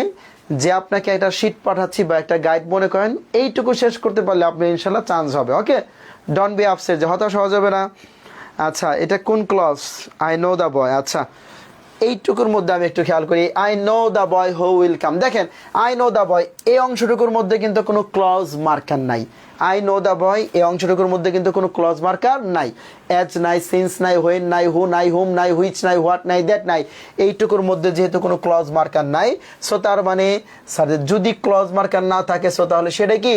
যে আপনাকে একটা শিট পাঠাচ্ছি বা একটা গাইড মনে করেন, এইটুকু শেষ করতে পারলে আপনি ইনশাল্লাহ চান্স হবে। ওকে, ডোন্ট বি আপসেট, যে হতাশ হওয়া যাবে না। আচ্ছা, এটা কোন clause? I know the boy. আচ্ছা, এইটুকুর মধ্যে আমি একটু খেয়াল করি, I know the boy who will come. দেখেন আই নো দ্য বয় এই অংশটুকুর মধ্যে কিন্তু কোনো ক্লজ মার্কার নাই। আই নো দ্য বয় এই অংশটুকুর মধ্যে কিন্তু কোনো ক্লজ মার্কার নাই, এজ নাই, সিন্স নাই, হোয়েন নাই, হু নাই, হুম নাই, হুইচ নাই, হোয়াট নাই, দ্যাট নাই। এইটুকুর মধ্যে যেহেতু কোনো ক্লজ মার্কার নাই, সো তার মানে স্যার যদি ক্লজ মার্কার না থাকে, সো তাহলে সেটা কি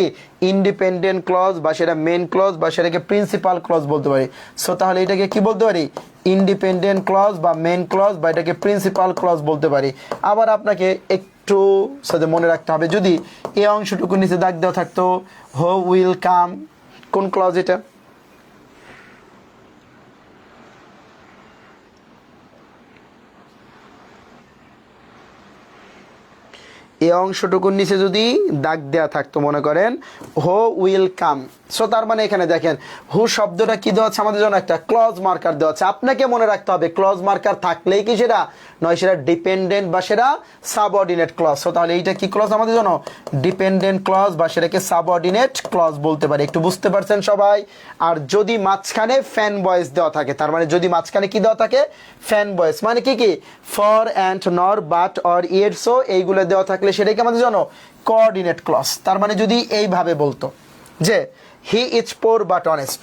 ইন্ডিপেন্ডেন্ট ক্লজ, বা সেটা মেন ক্লজ, বা সেটাকে প্রিন্সিপাল ক্লজ বলতে পারি। সো তাহলে এটাকে কি বলতে পারি? ইন্ডিপেন্ডেন্ট ক্লজ বা মেন ক্লজ, বা এটাকে প্রিন্সিপাল ক্লজ বলতে পারি। আবার আপনাকে একটু সাথে মনে রাখতে হবে, যদি এই অংশটুকু নিচে দাগ দেওয়া থাকতো হু উইল কাম, কোন ক্লজ এটা? এই অংশটুকুর নিচে যদি দাগ দেওয়া থাকতো মনে করেন হু উইল কাম, সো তার মানে এখানে দেখেন হু শব্দটা কি দেওয়া আছে আমাদের জন্য? একটা ক্লজ মার্কার দেওয়া আছে। আপনাকে মনে রাখতে হবে ক্লজ মার্কার থাকলেই কি সেটা, নয় সেটা ডিপেন্ডেন্ট বা সেটা সাবঅর্ডিনেট ক্লজ। সো তাহলে এইটা কি ক্লজ আমাদের জন্য? ডিপেন্ডেন্ট ক্লজ, বা সেটাকে সাবঅর্ডিনেট ক্লজ বলতে পারি। একটু বুঝতে পারছেন সবাই? আর যদি মাঝখানে ফ্যান ভয়েস দেওয়া থাকে, তার মানে যদি মাঝখানে কি দেওয়া থাকে? ফ্যান ভয়েস, মানে কি কি ফর অ্যান্ড নর বাট অর ইয়ের সো এইগুলো দেওয়া থাকলে সেটাই কি আমাদের জন্য কোঅর্ডিনেট ক্লজ। তার মানে যদি এইভাবে বলতো যে he is poor but honest,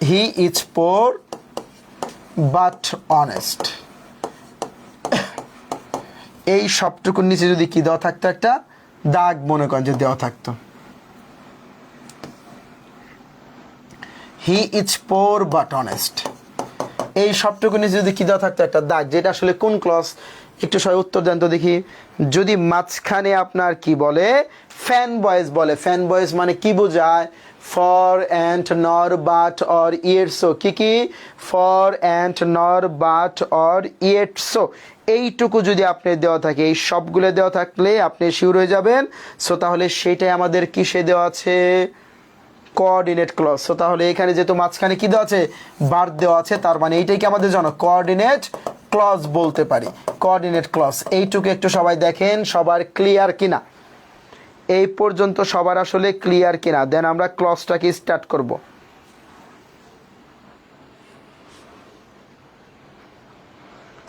he is poor but honest, এই সবটুকুর নিচে যদি কি দেওয়া থাকতো? একটা দাগ মনে করেন যে দেওয়া থাকতো, he is poor but honest, এই সবটুকু নিচে যদি কি দেওয়া থাকতো? একটা দাগ, যেটা আসলে কোন ক্লজ? একটু সবাই উত্তর দেন তো দেখি। যদি মাঝখানে আপনার কি বলে? ফ্যান ভয়েস বলে। ফ্যান ভয়েস মানে কি বোঝায়? ফর অ্যান্ড নর বাট অর ইয়েটসো, কি কি? ফর অ্যান্ড নর বাট অর ইয়েটসো, এইটুকু যদি আপনি দেওয়া থাকে, এই সবগুলো দেওয়া থাকলে আপনি শিওর হয়ে যাবেন। সো তাহলে সেটাই আমাদের কিসে দেওয়া আছে? Coordinate clause. সো তাহলে এখানে যেহেতু মাঝখানে কি দেওয়া আছে? বার দেওয়া আছে, তার মানে এইটাই কি আমাদের জন্য কোঅর্ডিনেট ক্লজ বলতে পারি। কোঅর্ডিনেট ক্লজ, এইটুকু একটু সবাই দেখেন সবার ক্লিয়ার কিনা, এই পর্যন্ত সবার আসলে ক্লিয়ার কিনা, দেন আমরা ক্লজটাকে স্টার্ট করব।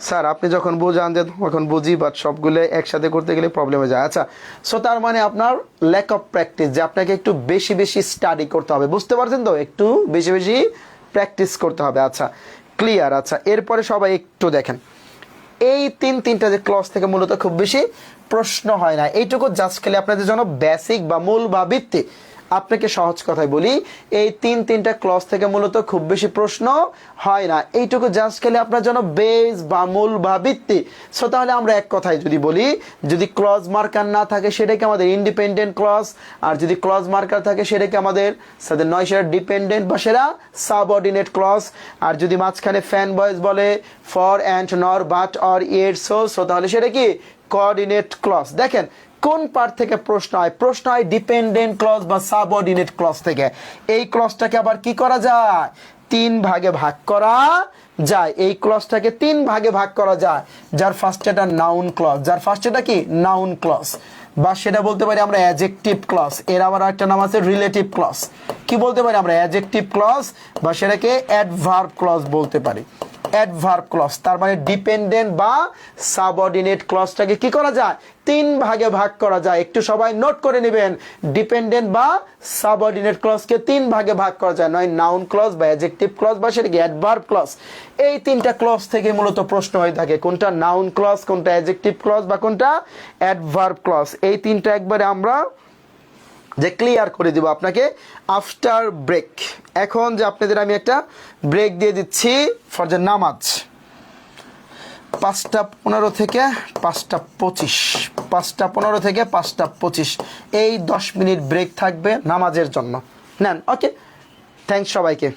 স্যার আপনি যখন বোঝান যে তখন বুঝি, বাট সবগুলো একসাথে করতে গেলে প্রবলেম হয়ে যায়। আচ্ছা, সো তার মানে আপনার ল্যাক অফ প্র্যাকটিস, যে আপনাকে একটু বেশি বেশি স্টাডি করতে হবে, বুঝতে পারছেন তো? একটু বেশি বেশি প্র্যাকটিস করতে হবে। আচ্ছা, ক্লিয়ার। আচ্ছা, এরপরে সবাই একটু দেখেন, এই তিনটা যে ক্লজ থেকে মূলত খুব বেশি প্রশ্ন হয় না, এইটুকু জাস্ট খালি আপনাদের জন্য বেসিক বা মূল বা ভিত্তি। আপনাকে সহজ কথায় বলি, এই তিনটা ক্লজ থেকে মূলত খুব বেশি প্রশ্ন হয় না, এইটুকু জাস্ট খালি আপনার জন্য বেস বা মূল বা ভিত্তি। সো তাহলে আমরা এক কথায় যদি বলি, যদি ক্লজ মার্কার না থাকে সেটাকে আমাদের ইন্ডিপেন্ডেন্ট ক্লজ, আর যদি ক্লজ মার্কার থাকে সেটাকে আমাদের সাথে নয় সেটা ডিপেন্ডেন্ট বা সেটা সাবঅর্ডিনেট ক্লজ। আর যদি মাঝখানে ফ্যান ভয়েস বলে ফর অ্যান্ড নর বাট অর ইয়েটসো, সো তাহলে সেটা কি কোঅর্ডিনেট ক্লজ। দেখেন কোন পার্ট থেকে প্রশ্ন হয়? প্রশ্ন হয় ডিপেন্ডেন্ট ক্লজ বা সাবঅর্ডিনেট ক্লজ থেকে। এই ক্লজটাকে আবার কি করা যায়? 3 ভাগে ভাগ করা যায়। এই ক্লজটাকে 3 ভাগে ভাগ করা যায়, যার ফার্স্ট এটা নাউন ক্লজ, যার ফার্স্ট এটা কি নাউন ক্লজ, বা সেটা বলতে পারি আমরা অ্যাডজেক্টিভ ক্লজ। এর আবার একটা নাম আছে রিলেটিভ ক্লজ। কি বলতে পারি আমরা? অ্যাডজেক্টিভ ক্লজ, বা সেটাকে অ্যাডভার্ব ক্লজ বলতে পারি। অ্যাডভার্ব ক্লজ তার মানে ডিপেন্ডেন্ট বা সাবঅর্ডিনেট ক্লজটাকে কি করা যায়? 3 ভাগে ভাগ করা যায়। একটু সবাই নোট করে নেবেন, ডিপেন্ডেন্ট বা সাবঅর্ডিনেট ক্লজকে 3 ভাগে ভাগ করা যায়, নয় নাউন ক্লজ বা অ্যাডজেক্টিভ ক্লজ বা সেটাকে অ্যাডভার্ব ক্লজ। এই 3টা ক্লজ থেকে মূলত প্রশ্ন হয়ে থাকে, কোনটা নাউন ক্লজ, কোনটা অ্যাডজেক্টিভ ক্লজ বা কোনটা অ্যাডভার্ব ক্লজ। এই 3টা একবারে আমরা যে ক্লিয়ার করে দিব আপনাকে আফটার ব্রেক। এখন যে আপনাদের আমি একটা ব্রেক দিয়ে দিচ্ছি ফর দ্য নামাজ, 5:15 থেকে 5:25, 5:15 থেকে 5:25, এই 10 মিনিট ব্রেক থাকবে নামাজের জন্য। নেন, ওকে, থ্যাংকস সবাইকে,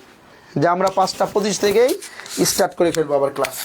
যে আমরা 5:25 থেকেই স্টার্ট করে ফেলবো আবার ক্লাস।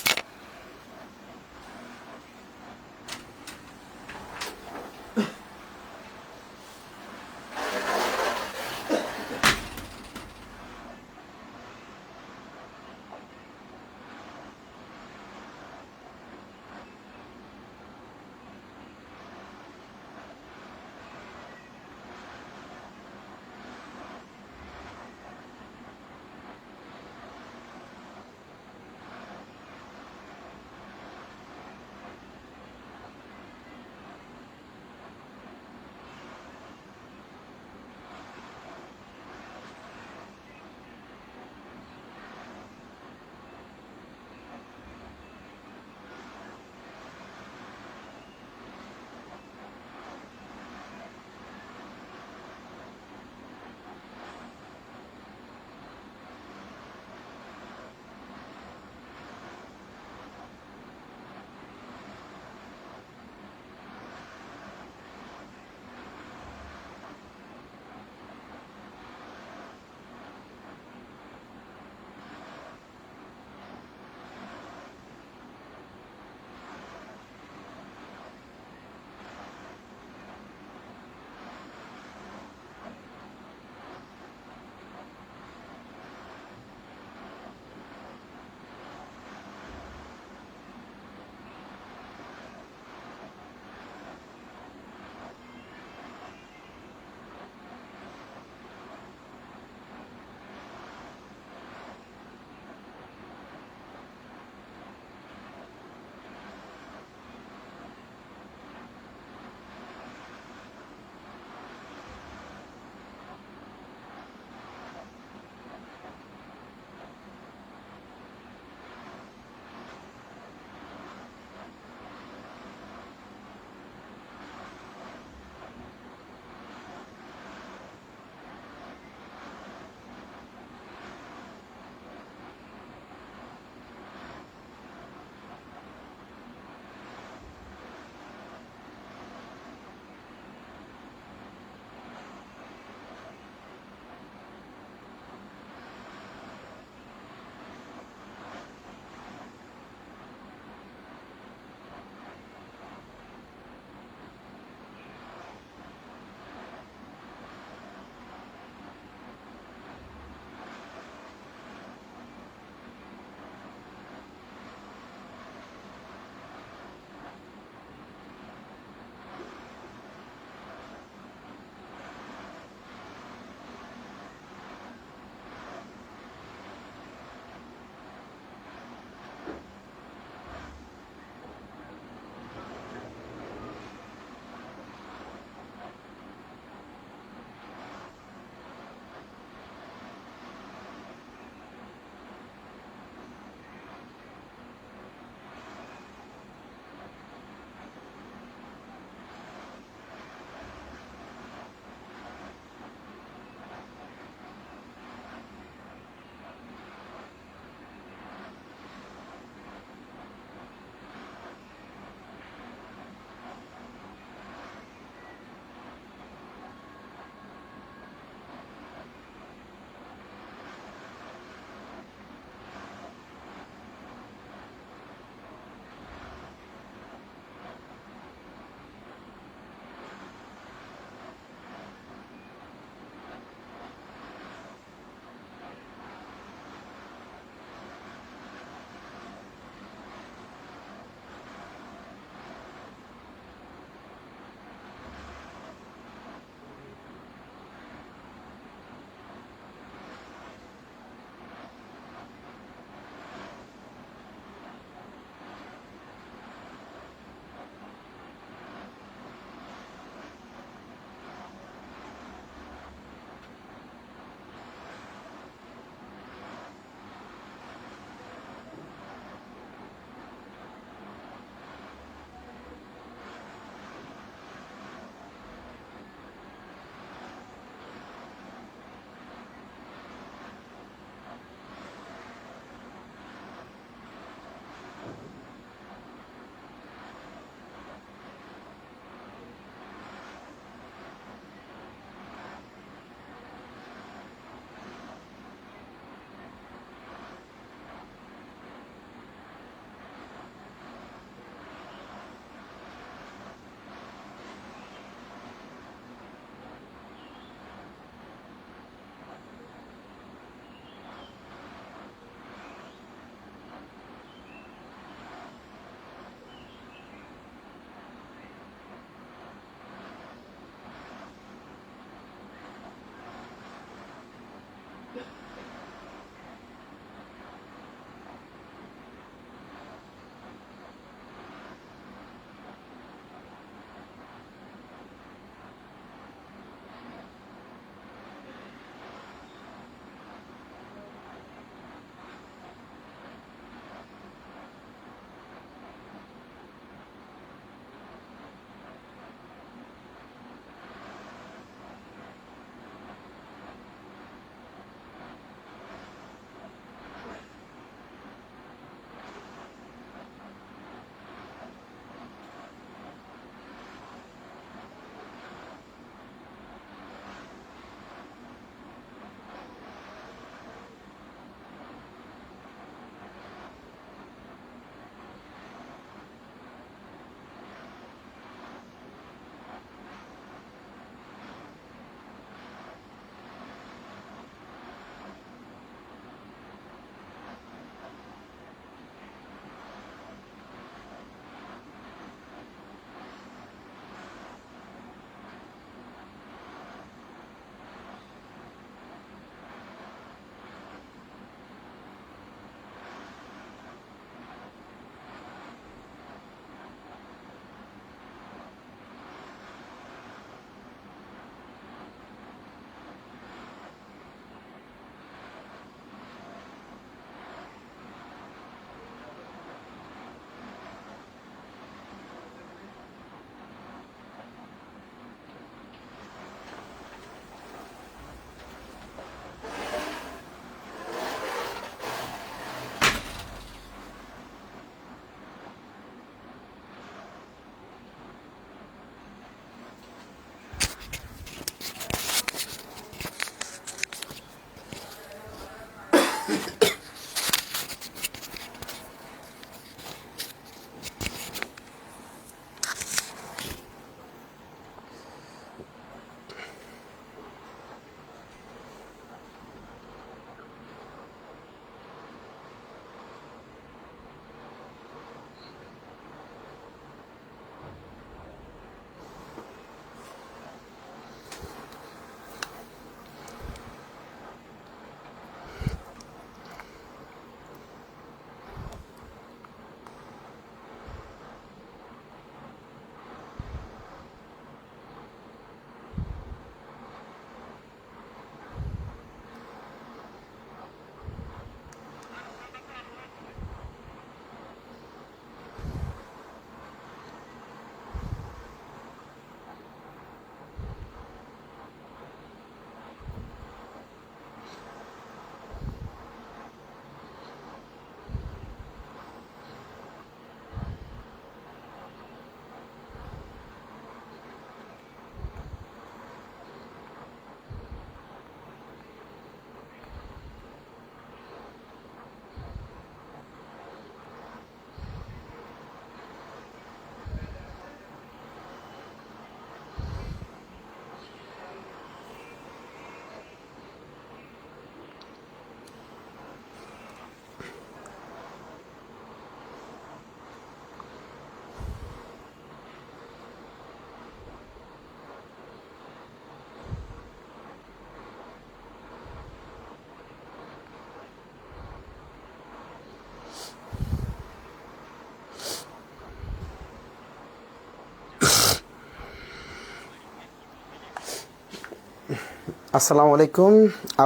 আসসালামু আলাইকুম।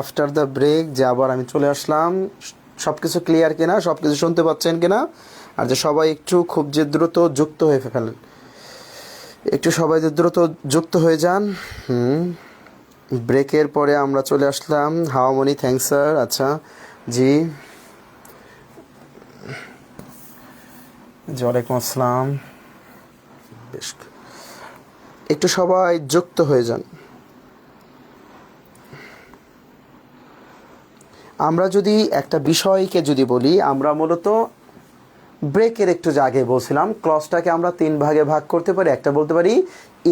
আফটার দ্য ব্রেক যে আবার আমি চলে আসলাম, সব কিছু ক্লিয়ার কিনা, সব কিছু শুনতে পাচ্ছেন কিনা? আর যে সবাই একটু খুব যে দ্রুত যুক্ত হয়ে ফেলেন, একটু সবাই যে দ্রুত যুক্ত হয়ে যান। ব্রেকের পরে আমরা চলে আসলাম। হাওয়ামণি, থ্যাংকস স্যার। আচ্ছা জি জি, ওয়ালাইকুম আসসালাম। বেশ, একটু সবাই যুক্ত হয়ে যান। আমরা যদি একটা বিষয়কে যদি বলি, আমরা মূলত ব্রেকের একটু আগে বলছিলাম ক্লজটাকে আমরা 3 ভাগে ভাগ করতে পারি। একটা বলতে পারি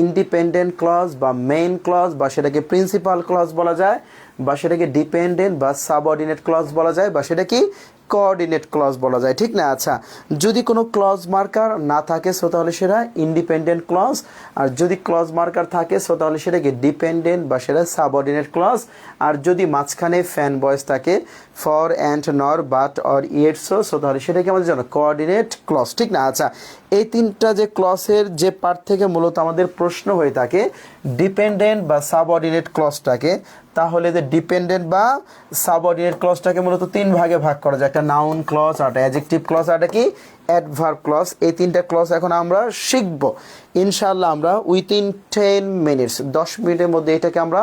ইন্ডিপেন্ডেন্ট ক্লজ বা মেইন ক্লজ, বা সেটাকে প্রিন্সিপাল ক্লজ বলা যায়, বা সেটাকে ডিপেন্ডেন্ট বা সাবঅর্ডিনেট ক্লজ বলা যায়, বা সেটা কি কোঅর্ডিনেট ক্লজ বলা যায়, ঠিক না? আচ্ছা, যদি কোনো ক্লজ মার্কার না থাকে সো তাহলে সেটা ইন্ডিপেন্ডেন্ট ক্লজ, আর যদি ক্লজ মার্কার থাকে সো তাহলে সেটাকে ডিপেন্ডেন্ট বা সেটা সাবঅর্ডিনেট ক্লজ, আর যদি মাঝখানে ফ্যান বয়েস থাকে ফর অ্যান্ড নর বাট অর ইয়েটসো সো তাহলে সেটাকে আমাদের জানো কোঅর্ডিনেট ক্লজ, ঠিক না? আচ্ছা, এই তিনটা যে ক্লজের যে পার্ট থেকে মূলত আমাদের প্রশ্ন হয়ে থাকে ডিপেন্ডেন্ট বা সাবঅর্ডিনেট ক্লজটাকে, তাহলে যে ডিপেন্ডেন্ট বা সাবঅর্ডিনেট ক্লজটাকে মূলত 3 ভাগে ভাগ করা যায়। একটা নাউন ক্লজ, আর একটা অ্যাডজেক্টিভ ক্লজ, আর একটা কি অ্যাডভার্ব ক্লজ। এই তিনটা ক্লজ এখন আমরা শিখব ইনশাআল্লাহ। আমরা উইথিন 10 মিনিটস, 10 মিনিটের মধ্যে এটাকে আমরা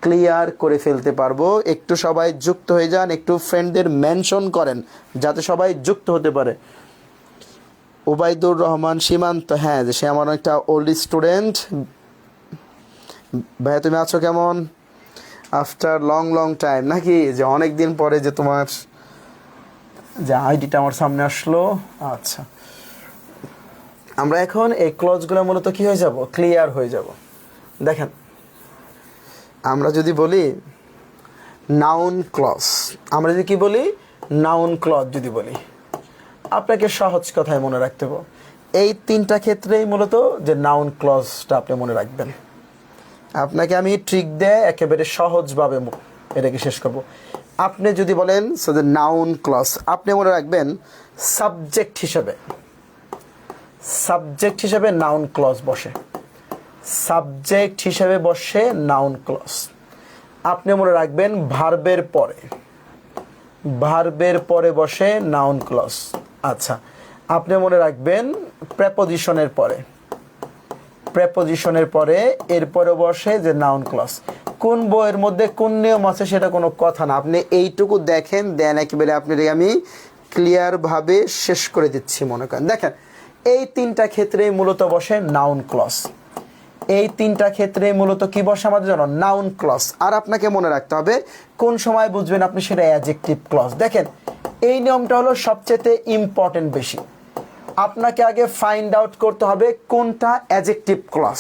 ক্লিয়ার করে ফেলতে পারবো। একটু সবাই যুক্ত হয়ে যান, একটু ফ্রেন্ডদের মেনশন করেন যাতে সবাই যুক্ত হতে পারে। ওবায়দুর রহমান সীমান্ত, হ্যাঁ যে সে আমার একটা ওল্ড স্টুডেন্ট। ভাইয়া তুমি আছো কেমন? আফটার লং টাইম নাকি, যে অনেক দিন পরে যে তোমার যে আইডিটা আমার সামনে আসলো। আচ্ছা, আমরা এখন এই ক্লজগুলো মূলত কি হয়ে যাব, ক্লিয়ার হয়ে যাব। দেখেন, আমরা যদি বলি নাউন ক্লজ, আমরা যদি কি বলি নাউন ক্লজ যদি বলি, আপনাকে সহজ কথায় মনে রাখতে হবে এই তিনটা ক্ষেত্রেই মূলত যে নাউন ক্লজটা আপনি মনে রাখবেন। আপনাকে আমি ট্রিক দিয়ে একেবারে সহজভাবে এটাকে শেষ করব। আপনি যদি বলেন সো দ্য নাউন ক্লজ, আপনি মনে রাখবেন সাবজেক্ট হিসেবে নাউন ক্লজ বসে, সাবজেক্ট হিসেবে বসে নাউন ক্লজ। আপনি মনে রাখবেন ভার্বের পরে বসে নাউন ক্লজ। আচ্ছা, আপনি মনে রাখবেন প্রেপোজিশনের পরে এরপরে বসে যে নাউন ক্লজ। কোন বইয়ের মধ্যে কোন নিয়ম আছে সেটা কোনো কথা না, আপনি এইটুকু দেখেন, দেন একেবারে আপনাকে আমি ক্লিয়ারভাবে শেষ করে দিচ্ছি। মনে করেন, দেখেন এই তিনটা ক্ষেত্রে মূলত বসে নাউন ক্লজ, এই তিনটা ক্ষেত্রে মূলত কি বসে আমাদের জন্য নাউন ক্লজ। আর আপনাকে মনে রাখতে হবে কোন সময় বুঝবেন আপনি সেটা অ্যাডজেক্টিভ ক্লজ। দেখেন এই নিয়মটা হলো সবচেয়ে ইম্পর্টেন্ট বেশি। আপনাকে আগে ফাইন্ড আউট করতে হবে কোনটা অ্যাডজেক্টিভ ক্লজ,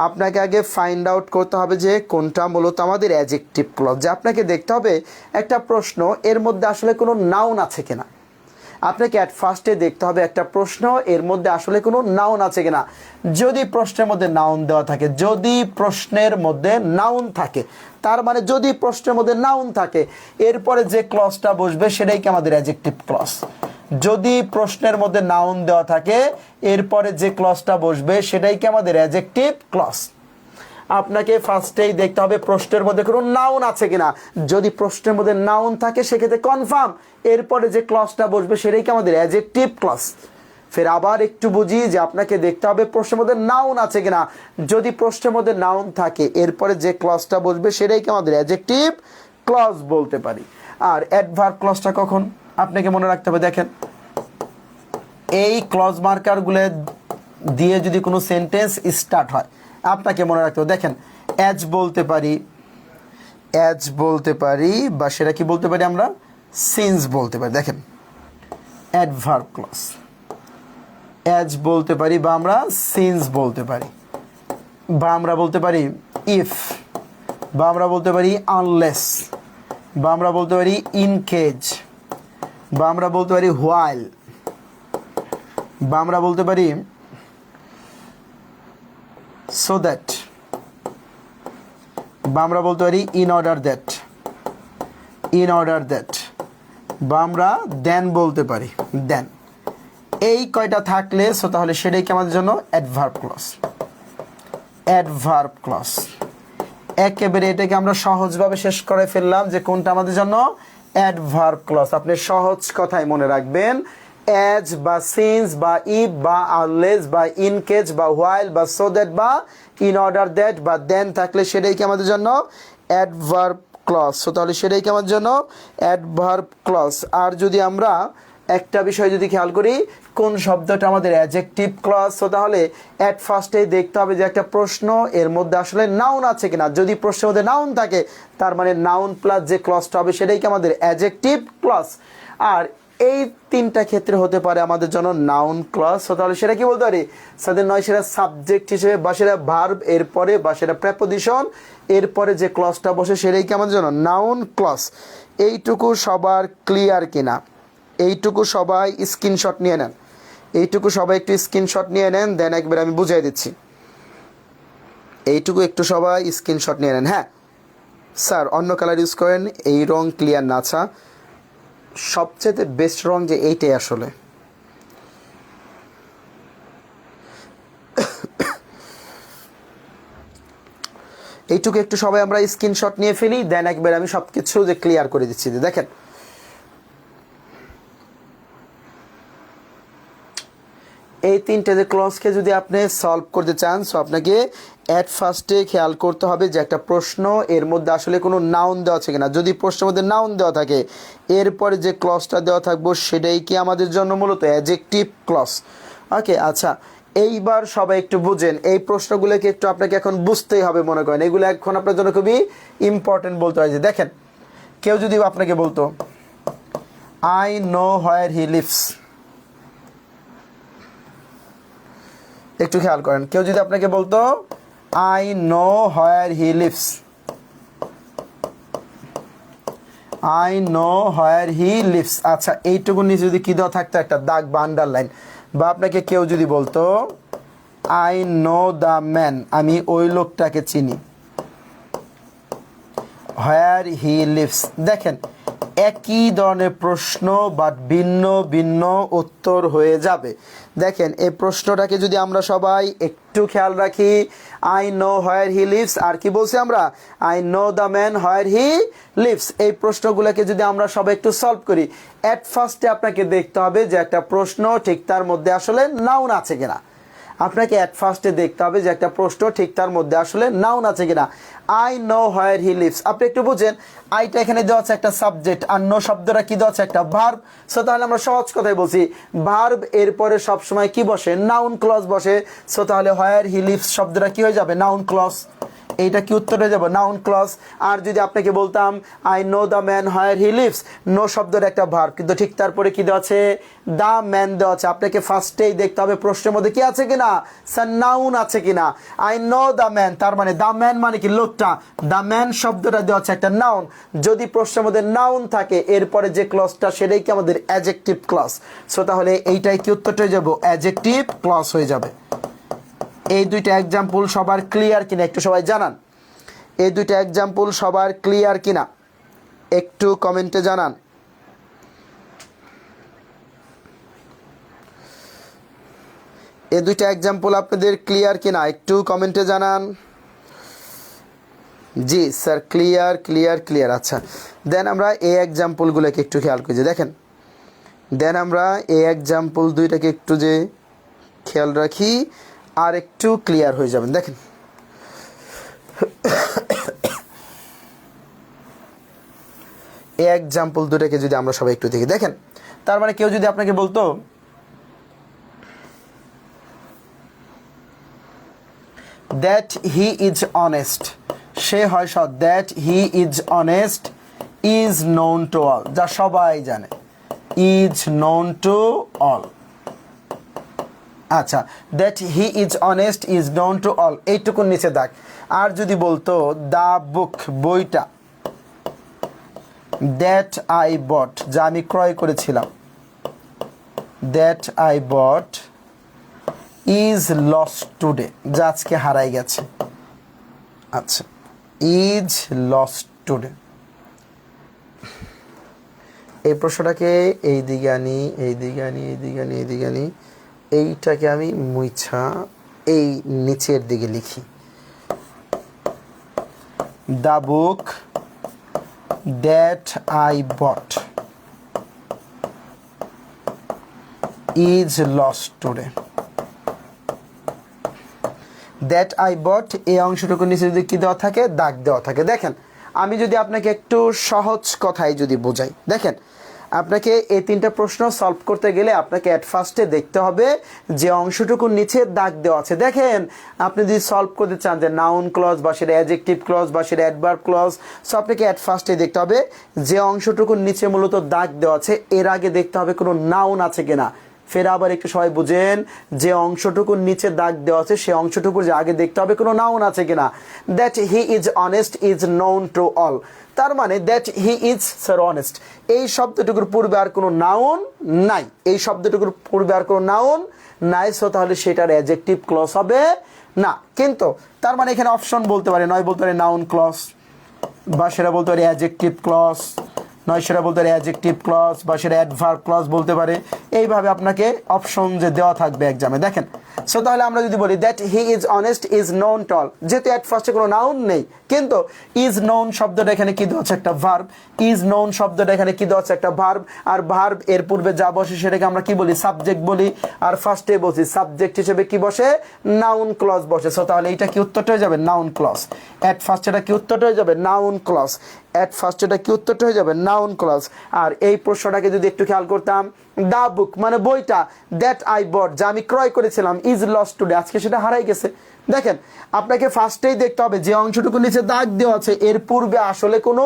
আপনাকে আগে ফাইন্ড আউট করতে হবে যে কোনটা মূলত আমাদের অ্যাডজেক্টিভ ক্লজ। যে আপনাকে দেখতে হবে একটা প্রশ্ন, এর মধ্যে আসলে কোনো নাউন আছে কিনা। আপনাকে অ্যাট ফার্স্টে দেখতে হবে একটা প্রশ্ন, এর মধ্যে আসলে কোনো নাউন আছে কিনা। যদি প্রশ্নের মধ্যে নাউন দেওয়া থাকে, যদি প্রশ্নের মধ্যে নাউন থাকে, তার মানে যদি প্রশ্নের মধ্যে নাউন থাকে এরপরে যে ক্লজটা বসবে সেটাই কি আমাদের অ্যাডজেক্টিভ ক্লজ। যদি প্রশ্নের মধ্যে নাউন দেওয়া থাকে এরপরে যে ক্লজটা বসবে সেটাই কি আমাদের অ্যাডজেক্টিভ ক্লজ। আপনাকে ফার্স্টেই দেখতে হবে প্রশ্নের মধ্যে কোনো নাউন আছে কিনা। যদি প্রশ্নের মধ্যে নাউন থাকে সেক্ষেত্রে কনফার্ম এরপরে যে ক্লজটা বসবে সেটাই কি আমাদের অ্যাডজেক্টিভ ক্লজ। ফের আবার একটু বুঝি যে আপনাকে দেখতে হবে প্রশ্নের মধ্যে নাউন আছে কিনা। যদি প্রশ্নের মধ্যে নাউন থাকে এরপরে যে ক্লজটা বসবে সেটাই কি আমাদের অ্যাডজেক্টিভ ক্লজ বলতে পারি। আর অ্যাডভার্ব ক্লজটা কখন আপনাকে মনে রাখতে হবে, দেখেন এই ক্লজ মার্কারগুলো দিয়ে যদি কোনো সেন্টেন্স স্টার্ট হয় আপনাকে মনে রাখতে হবে। দেখেন অ্যাজ বলতে পারি বা সেটা কি বলতে পারি আমরা সিন্স বলতে পারি। দেখেন অ্যাডভার্ব ক্লজ, অ্যাজ বলতে পারি বা আমরা সিন্স বলতে পারি, বা আমরা বলতে পারি ইফ, বা আমরা বলতে পারি আনলেস, বা আমরা বলতে পারি ইন কেজ, বা আমরা বলতে পারি হোয়াইল, বা আমরা বলতে পারি সো দ্যাট, বা আমরা বলতে পারি ইন অর্ডার দ্যাট, বা আমরা দেন বলতে পারি দেন। এই কয়টা থাকলে সো তাহলে সেটাই কি আমাদের জন্য অ্যাডভার্ব ক্লজ। একেবারে এটাকে আমরা সহজভাবে শেষ করে ফেললাম যে কোনটা আমাদের জন্য অ্যাডভার্ব ক্লজ। আপনি সহজ কথায় মনে রাখবেন, অ্যাজ বা সিন্স বা ইফ বা আনলেস বা ইন কেস বা হোয়াইল বা সো দ্যাট বা ইন অর্ডার দ্যাট বা দেন থাকলে সেটাই কি আমাদের জন্য অ্যাডভার্ব ক্লজ। সো তাহলে সেটাই কি আমাদের জন্য অ্যাডভার্ব ক্লজ। আর যদি আমরা একটা বিষয় যদি খেয়াল করি, কোন শব্দটা আমাদের অ্যাডজেক্টিভ ক্লজ, সো তাহলে অ্যাট ফার্স্টেই দেখতে হবে যে একটা প্রশ্ন এর মধ্যে আসলে নাউন আছে কিনা। যদি প্রশ্নের মধ্যে নাউন থাকে তার মানে নাউন প্লাস যে ক্লজটা হবে সেটাই কি আমাদের অ্যাডজেক্টিভ ক্লজ। আর এই তিনটা ক্ষেত্রে হতে পারে আমাদের জন্য নাউন ক্লজ। সো তাহলে সেটা কি বলতে পারি, সাথে নয় সেটা সাবজেক্ট হিসেবে বা সেটা ভার্ব এরপরে বা সেটা প্রেপোজিশন এরপরে যে ক্লজটা বসে সেটাই কি আমাদের জন্য নাউন ক্লজ। এইটুকু সবার ক্লিয়ার কিনা? এইটুকু সবাই স্ক্রিনশট নিয়ে নেন, এইটুকু সবাই একটু স্ক্রিনশট নিয়ে নেন, দেন একবার আমি বুঝিয়ে দিচ্ছি। এইটুকু একটু সবাই স্ক্রিনশট নিয়ে নেন। হ্যাঁ স্যার অন্য কালার ইউজ করেন, এই রং ক্লিয়ার না। আচ্ছা সবচেয়ে বেস্ট রং যে এইটাই আসলে। এইটুকু একটু সবাই আমরা স্ক্রিনশট নিয়ে ফেলি, দেন একবার আমি সব কিছু যে ক্লিয়ার করে দিচ্ছি। দেখেন এই তিনটে যে ক্লজকে যদি আপনি সলভ করতে চান, সো আপনাকে অ্যাট ফার্স্টে খেয়াল করতে হবে যে একটা প্রশ্ন এর মধ্যে আসলে কোনো নাউন দেওয়া আছে কিনা। যদি প্রশ্নের মধ্যে নাউন দেওয়া থাকে এরপরে যে ক্লজটা দেওয়া থাকবো সেটাই কি আমাদের জন্য মূলত অ্যাডজেক্টিভ ক্লজ। ওকে আচ্ছা এইবার সবাই একটু বুঝেন, এই প্রশ্নগুলোকে একটু আপনাকে এখন বুঝতেই হবে। মনে করেন এগুলো এখন আপনার জন্য খুবই ইম্পর্টেন্ট বলতে হয়। যে দেখেন কেউ যদি আপনাকে বলতো I know where he leaves, একটু খেয়াল করেন, কেউ যদি আপনাকে বলতো I know where he leaves, I know where he leaves. আচ্ছা এইটুকু নিচে যদি কি দেওয়া থাকতো একটা দাগ বা আন্ডারলাইন, বা আপনাকে কেউ যদি বলতো আই নো দ্য ম্যান, আমি ওই লোকটাকে চিনি, হোয়ার হি লিভস। দেখেন একই ধরনের প্রশ্ন বাট ভিন্ন ভিন্ন উত্তর হয়ে যাবে। দেখেন এই প্রশ্নটাকে যদি আমরা সবাই একটু খেয়াল রাখি, I know where he lives, আর কি বলছি আমরা I know the man where he lives. এই প্রশ্নগুলোকে যদি আমরা সবাই একটু সলভ করি, অ্যাট ফার্স্টে আপনাকে দেখতে হবে যে একটা প্রশ্ন ঠিক তার মধ্যে আসলে নাউন আছে কিনা। আপনাকে অ্যাট ফার্স্টে দেখতে হবে যে একটা প্রশ্ন ঠিক তার মধ্যে আসলে নাউন আছে কিনা। I know where he leaves, আপনি একটু বুঝেন আইটা এখানে দেওয়া আছে একটা সাবজেক্ট, আর নো শব্দটা কি দেওয়া আছে একটা ভার্ব। সো তাহলে আমরা সহজ কথাই বলছি ভার্ব এরপরে সবসময় কি বসে, নাউন ক্লজ বসে। সো তাহলে হোয়ার হি লিভস শব্দটা কি হয়ে যাবে, নাউন ক্লজ। এইটা কি উত্তর হয়ে যাবে, নাউন ক্লজ। আর যদি আপনাকে বলতাম I know the man where he lives, know শব্দের একটা ভার্ব কিন্তু ঠিক তারপরে কি দেওয়া আছে, দ্য ম্যান দেওয়া আছে। আপনাকে ফার্স্টেই দেখতে হবে প্রশ্নের মধ্যে কি আছে কিনা, স্যার নাউন আছে কিনা। আই নো দ্য ম্যান তার মানে দ্য ম্যান মানে কি লোকটা, দ্য ম্যান শব্দটা দেওয়া আছে একটা নাউন। যদি প্রশ্নের মধ্যে নাউন থাকে এরপরে যে ক্লজটা সেটাই কি আমাদের অ্যাডজেক্টিভ ক্লজ। সো তাহলে এইটাই কি উত্তরটা হয়ে যাবো, অ্যাডজেক্টিভ ক্লজ হয়ে যাবে। এই দুইটা এক্সাম্পল সবার ক্লিয়ার কিনা একটু সবাই জানান, এই দুইটা এক্সাম্পল সবার ক্লিয়ার কিনা একটু কমেন্টে জানান। এই দুইটা এক্সাম্পল আপনাদের ক্লিয়ার কিনা একটু কমেন্টে জানান। জি স্যার ক্লিয়ার ক্লিয়ার ক্লিয়ার। আচ্ছা দেন আমরা এই এক্সাম্পলগুলোকে একটু খেয়াল করি। যে দেখেন দেন আমরা এই এক্সাম্পল দুইটাকে একটু যে খেয়াল রাখি আর একটু ক্লিয়ার হয়ে যাবেন। দেখেন এই এক্সাম্পল দুটাকে যদি আমরা সবাই একটু দেখি, দেখেন তার মানে কেউ যদি আপনাকে বলতো দ্যাট হি ইজ অনেস্ট, সে হয় সৎ, that he is honest is known to all, যা সবাই জানে, ইজ নোন টু অল। আচ্ছা that he is honest is known to all, এইটুকুর নিচে দাগ। আর যদি বলতো দ্য বুক, বইটা, দ্যাট আই বট, যা আমি ক্রয় করেছিলাম, that I bought is lost today, যা আজকে হারাই গেছে। আচ্ছা ইজ লস্ট টুডে, এই প্রশ্নটাকে এই দিকে আনি, এই দিকে আনি, এই দিকে আনি, এই দিকে আনি, এইটাকে আমি মুইছা এই নিচের দিকে লিখি। The book that I bought is lost today. That I bought এই অংশটুকুর নিচে যদি কী দেওয়া থাকে, দাগ দেওয়া থাকে। দেখেন আমি যদি আপনাকে একটু সহজ কথায় যদি বোঝাই, দেখেন আপনাকে এই তিনটা প্রশ্ন সলভ করতে গেলে আপনাকে অ্যাট ফার্স্টে দেখতে হবে যে অংশটুকুর নিচে দাগ দেওয়া আছে। দেখেন আপনি যদি সলভ করতে চান যে নাউন ক্লজ বা সেটা অ্যাডজেক্টিভ ক্লজ বা সেটা অ্যাডভার্ব ক্লজ, সো আপনাকে অ্যাট ফার্স্টে দেখতে হবে যে অংশটুকুর নিচে মূলত দাগ দেওয়া আছে এর আগে দেখতে হবে কোনো নাউন আছে কিনা। ফের আবার একটু সবাই বুঝেন, যে অংশটুকুর নিচে দাগ দেওয়া আছে সে অংশটুকুর যে আগে দেখতে হবে কোনো নাউন আছে কিনা। That he is honest is known to all, তার মানে that he is sir honest, এই শব্দটুকুর পূর্বে আর কোনো নাউন নাই, এই শব্দটুকুর পূর্বে আর কোনো নাউন নাই, সো তাহলে সেটার অ্যাডজেক্টিভ ক্লজ হবে না। কিন্তু তার মানে এখানে অপশন বলতে পারে, নয় বলতে পারে নাউন ক্লজ, বা সেটা বলতে পারে অ্যাডজেক্টিভ ক্লজ, নয় সেটা বলতে পারে অ্যাডজেক্টিভ ক্লজ, বা সেটা অ্যাডভার্ব ক্লজ বলতে পারে। এইভাবে আপনাকে অপশন যে দেওয়া থাকবে এক্সামে। দেখেন সো তাহলে আমরা যদি বলি that he is honest is known to all, যেহেতু অ্যাট ফার্স্টে কোনো নাউন নেই, কিন্তু ইজ নোন শব্দটা এখানে কী দেওয়া আছে, একটা ভার্ব। ইজ নোন শব্দটা এখানে কী দেওয়া আছে, একটা ভার্ব। আর ভার্ব এর পূর্বে যা বসে সেটাকে আমরা কি বলি, সাবজেক্ট বলি। আর ফার্স্টে বলছি সাবজেক্ট হিসেবে কি বসে, নাউন ক্লজ বসে। সো তাহলে এইটা কি উত্তরটা হয়ে যাবে, নাউন ক্লজ। অ্যাট ফার্স্ট এটা কি উত্তরটা হয়ে যাবে, নাউন ক্লজ। অ্যাট ফার্স্ট এটা কি উত্তরটা হয়ে যাবে, নাউন ক্লজ। আর এই প্রশ্নটাকে যদি একটু খেয়াল করতাম, দ্য বুক মানে বইটা, দ্যাট আই বট যা আমি ক্রয় করেছিলাম, ইজ লস্ট টুডে আজকে সেটা হারাই গেছে। দেখেন আপনাকে ফার্স্টেই দেখতে হবে যে অংশটুকু নিচে দাগ দেওয়া আছে এর পূর্বে আসলে কোনো